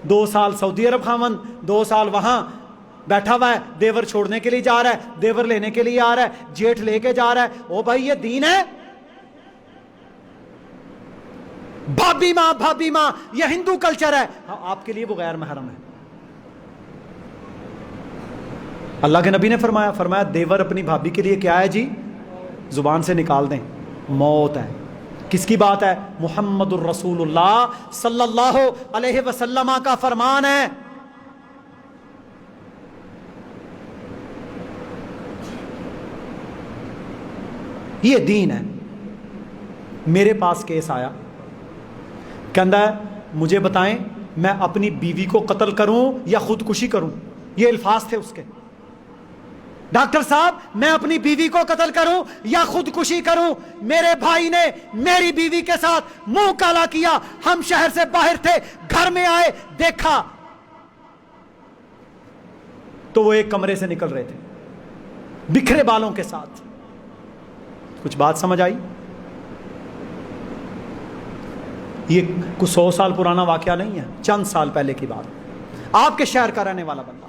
2 سال سعودی عرب خاوند، 2 سال وہاں بیٹھا ہوا ہے، دیور چھوڑنے کے لیے جا رہا ہے، دیور لینے کے لیے آ رہا ہے، جیٹھ لے کے جا رہا ہے. او بھائی یہ دین ہے؟ بھابی ماں، بھابی ماں یہ ہندو کلچر ہے. آپ کے لیے وہ غیر محرم ہے. اللہ کے نبی نے فرمایا دیور اپنی بھابی کے لیے کیا ہے جی؟ زبان سے نکال دیں، موت ہے. کس کی بات ہے؟ محمد الرسول اللہ صلی اللہ علیہ وسلم کا فرمان ہے. یہ دین ہے. میرے پاس کیس آیا، کہندا ہے مجھے بتائیں میں اپنی بیوی کو قتل کروں یا خودکشی کروں. یہ الفاظ تھے اس کے. ڈاکٹر صاحب میں اپنی بیوی کو قتل کروں یا خودکشی کروں؟ میرے بھائی نے میری بیوی کے ساتھ منہ کالا کیا. ہم شہر سے باہر تھے، گھر میں آئے دیکھا تو وہ ایک کمرے سے نکل رہے تھے بکھرے بالوں کے ساتھ. کچھ بات سمجھ آئی؟ یہ کچھ 100 سال پرانا واقعہ نہیں ہے، چند سال پہلے کی بات. آپ کے شہر کا رہنے والا بندہ.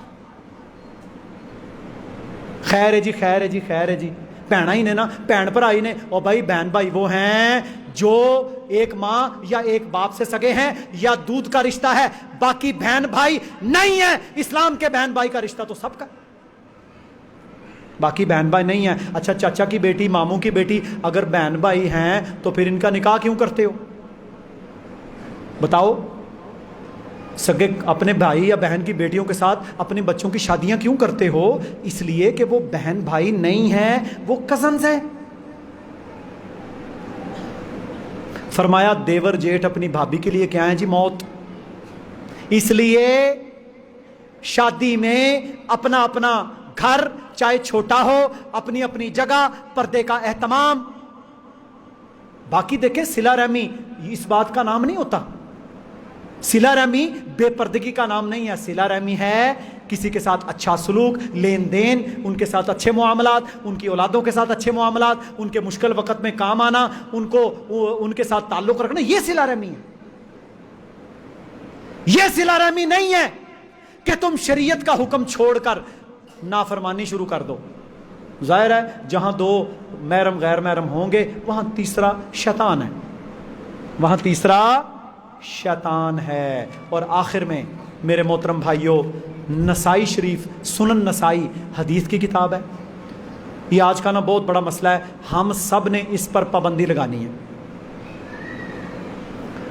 خیر ہے جی، خیر ہے جی، خیر ہے جی. بہنا ہی نے نا، بہن بھرائی نے. اور بھائی بہن بھائی وہ ہیں جو ایک ماں یا ایک باپ سے سگے ہیں یا دودھ کا رشتہ ہے، باقی بہن بھائی نہیں ہے. اسلام کے بہن بھائی کا رشتہ تو سب کا، باقی بہن بھائی نہیں ہے. اچھا چاچا کی بیٹی، ماموں کی بیٹی اگر بہن بھائی ہیں تو پھر ان کا نکاح کیوں کرتے ہو؟ بتاؤ. سگے اپنے بھائی یا بہن کی بیٹیوں کے ساتھ اپنے بچوں کی شادیاں کیوں کرتے ہو؟ اس لیے کہ وہ بہن بھائی نہیں ہیں، وہ کزنز ہیں. فرمایا دیور جیٹھ اپنی بھابھی کے لیے کیا ہے جی؟ موت. اس لیے شادی میں اپنا اپنا گھر چاہے چھوٹا ہو، اپنی اپنی جگہ، پردے کا اہتمام. باقی دیکھیں صلہ رحمی اس بات کا نام نہیں ہوتا. صلہ رحمی بے پردگی کا نام نہیں ہے. صلہ رحمی ہے کسی کے ساتھ اچھا سلوک، لین دین، ان کے ساتھ اچھے معاملات، ان کی اولادوں کے ساتھ اچھے معاملات، ان کے مشکل وقت میں کام آنا، ان کے ساتھ تعلق رکھنا. یہ صلہ رحمی ہے. یہ صلہ رحمی نہیں ہے کہ تم شریعت کا حکم چھوڑ کر نافرمانی شروع کر دو. ظاہر ہے جہاں 2 محرم غیر محرم ہوں گے وہاں تیسرا شیطان ہے، وہاں تیسرا شیطان ہے. اور آخر میں میرے محترم بھائیوں، نسائی شریف، سنن نسائی حدیث کی کتاب ہے. یہ آج کا نا بہت بڑا مسئلہ ہے، ہم سب نے اس پر پابندی لگانی ہے.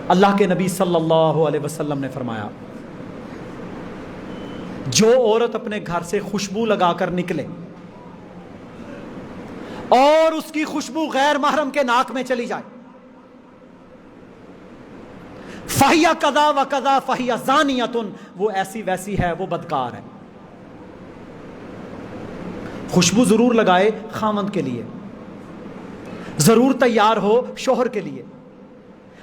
اللہ کے نبی صلی اللہ علیہ وسلم نے فرمایا جو عورت اپنے گھر سے خوشبو لگا کر نکلے اور اس کی خوشبو غیر محرم کے ناک میں چلی جائے، فہیہ کذا و کذا فہیہ زانیۃ، وہ ایسی ویسی ہے، وہ بدکار ہے. خوشبو ضرور لگائے خامند کے لیے، ضرور تیار ہو شوہر کے لیے،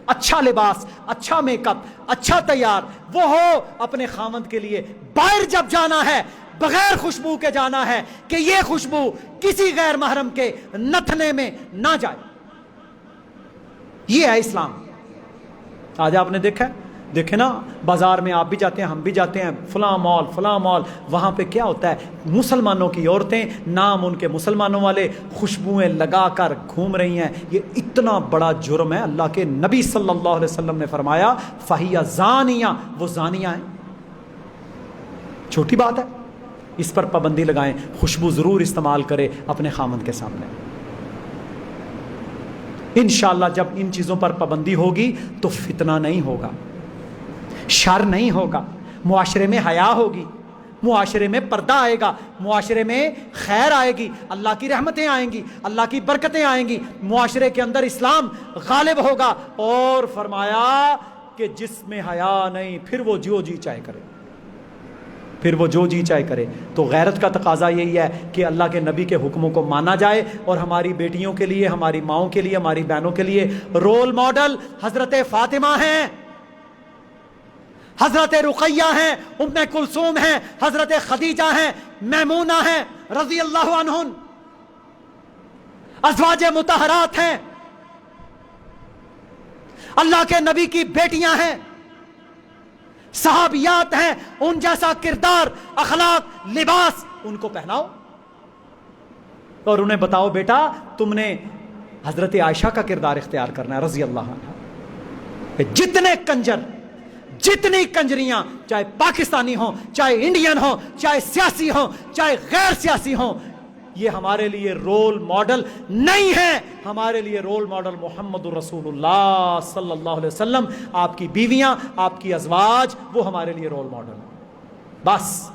اچھا لباس، اچھا میک اپ، اچھا تیار وہ ہو اپنے خامند کے لیے. باہر جب جانا ہے بغیر خوشبو کے جانا ہے کہ یہ خوشبو کسی غیر محرم کے نتھنے میں نہ جائے. یہ ہے اسلام. آج آپ نے دیکھے نا بازار میں آپ بھی جاتے ہیں، ہم بھی جاتے ہیں، فلاں مال، وہاں پہ کیا ہوتا ہے؟ مسلمانوں کی عورتیں، نام ان کے مسلمانوں والے، خوشبوئیں لگا کر گھوم رہی ہیں. یہ اتنا بڑا جرم ہے. اللہ کے نبی صلی اللہ علیہ وسلم نے فرمایا فہیہ زانیہ، وہ زانیہ ہیں. چھوٹی بات ہے، اس پر پابندی لگائیں. خوشبو ضرور استعمال کرے اپنے خامند کے سامنے. انشاءاللہ جب ان چیزوں پر پابندی ہوگی تو فتنہ نہیں ہوگا، شر نہیں ہوگا، معاشرے میں حیا ہوگی، معاشرے میں پردہ آئے گا، معاشرے میں خیر آئے گی، اللہ کی رحمتیں آئیں گی، اللہ کی برکتیں آئیں گی، معاشرے کے اندر اسلام غالب ہوگا۔ اور فرمایا کہ جس میں حیا نہیں پھر وہ جو جی چاہے کرے، پھر وہ جو جی چاہے کرے۔ تو غیرت کا تقاضا یہی ہے کہ اللہ کے نبی کے حکموں کو مانا جائے، اور ہماری بیٹیوں کے لیے، ہماری ماؤں کے لیے، ہماری بہنوں کے لیے رول ماڈل حضرت فاطمہ ہیں، حضرت رقیہ ہیں، ام کلثوم ہیں، حضرت خدیجہ ہیں، میمونہ ہیں رضی اللہ عنہن، ازواج مطہرات ہیں، اللہ کے نبی کی بیٹیاں ہیں، صحابیات ہیں۔ ان جیسا کردار، اخلاق، لباس ان کو پہناؤ، اور انہیں بتاؤ بیٹا تم نے حضرت عائشہ کا کردار اختیار کرنا ہے رضی اللہ عنہ۔ جتنے کنجر، جتنی کنجریاں، چاہے پاکستانی ہوں، چاہے انڈین ہوں، چاہے سیاسی ہوں، چاہے غیر سیاسی ہوں، یہ ہمارے لیے رول ماڈل نہیں ہے۔ ہمارے لیے رول ماڈل محمد رسول اللہ صلی اللہ علیہ وسلم، آپ کی بیویاں، آپ کی ازواج، وہ ہمارے لیے رول ماڈل۔ بس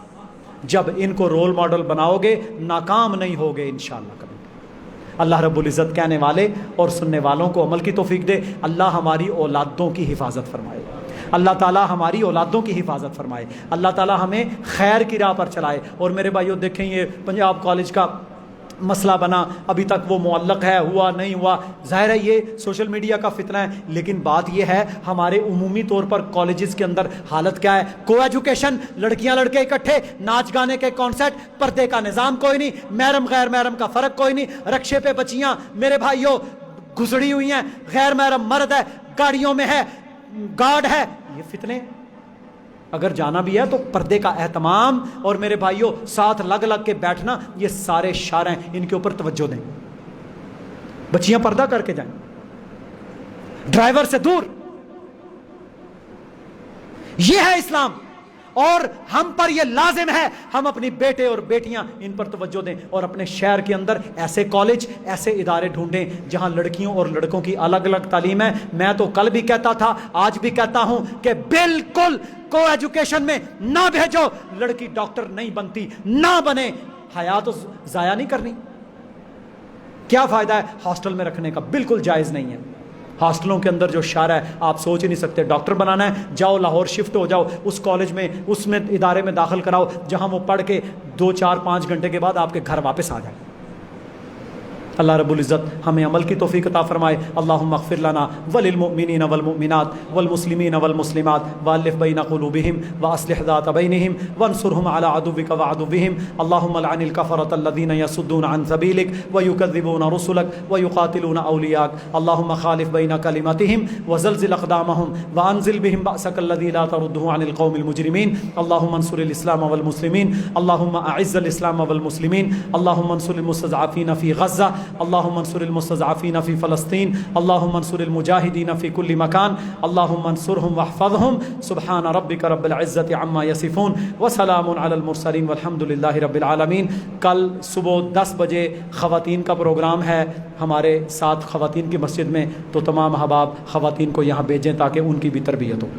جب ان کو رول ماڈل بناؤ گے ناکام نہیں ہوگے انشاءاللہ کبھی۔ اللہ رب العزت کہنے والے اور سننے والوں کو عمل کی توفیق دے۔ اللہ ہماری اولادوں کی حفاظت فرمائے، اللہ تعالیٰ ہماری اولادوں کی حفاظت فرمائے، اللہ تعالیٰ ہمیں خیر کی راہ پر چلائے۔ اور میرے بھائیو دیکھیں، یہ پنجاب کالج کا مسئلہ بنا، ابھی تک وہ معلق ہے، ہوا نہیں ہوا، ظاہر ہے یہ سوشل میڈیا کا فتنہ ہے، لیکن بات یہ ہے ہمارے عمومی طور پر کالجز کے اندر حالت کیا ہے؟ کو ایجوکیشن، لڑکیاں لڑکے اکٹھے، ناچ گانے کے کانسرٹ، پردے کا نظام کوئی نہیں، محرم غیر محرم کا فرق کوئی نہیں، رکشے پہ بچیاں میرے بھائیوں گھسڑی ہوئی ہیں، غیر محرم مرد ہے، گاڑیوں میں ہے، گارڈ ہے، یہ فتنے۔ اگر جانا بھی ہے تو پردے کا اہتمام، اور میرے بھائیوں ساتھ لگ لگ کے بیٹھنا، یہ سارے اشارے ہیں، ان کے اوپر توجہ دیں۔ بچیاں پردہ کر کے جائیں، ڈرائیور سے دور، یہ ہے اسلام۔ اور ہم پر یہ لازم ہے ہم اپنی بیٹے اور بیٹیاں ان پر توجہ دیں، اور اپنے شہر کے اندر ایسے کالج، ایسے ادارے ڈھونڈیں جہاں لڑکیوں اور لڑکوں کی الگ الگ تعلیم ہے۔ میں تو کل بھی کہتا تھا، آج بھی کہتا ہوں کہ بالکل کو ایجوکیشن میں نہ بھیجو، لڑکی ڈاکٹر نہیں بنتی، نہ بنے، حیا تو ضائع نہیں کرنی، کیا فائدہ ہے ہاسٹل میں رکھنے کا؟ بالکل جائز نہیں ہے۔ ہاسٹلوں کے اندر جو شارع ہے آپ سوچ ہی نہیں سکتے، ڈاکٹر بنانا ہے جاؤ لاہور شفٹ ہو جاؤ، اس کالج میں، اس میں ادارے میں داخل کراؤ جہاں وہ پڑھ کے 2 4 5 گھنٹے کے بعد آپ کے گھر واپس آ جائے۔ اللہ رب العزت ہمیں عمل کی توفیق عطا فرمائے۔ اللہم اغفر لنا وللمؤمنین والمؤمنات والمسلمین والمسلمات والف بین قلوبہم واصلح ذات بینہم وانصرہم علی عدوک وعدوہم۔ اللہم لعن الکفرۃ الذین یصدون عن سبیلک ویکذبون رسلک ویقاتلون اولیاءک۔ اللہم خالف بین کلمتہم وزلزل اقدامہم وانزل بہم بأسک الذی لا تردہ عن القوم المجرمین۔ اللہم انصر الاسلام والمسلمین، اللہم اعز الاسلام والمسلمین، اللہم انصر المستضعفین فی غزہ، اللہم انصر المستضعفین فی فلسطین، اللہم انصر المجاہدین فی کل مکان، اللہم انصرہم واحفظہم۔ سبحان ربک رب العزت عما یصفون وسلام علی المرسلین والحمد للہ رب العالمین۔ کل صبح 10 بجے خواتین کا پروگرام ہے ہمارے ساتھ خواتین کی مسجد میں، تو تمام احباب خواتین کو یہاں بھیجیں تاکہ ان کی بھی تربیت ہو۔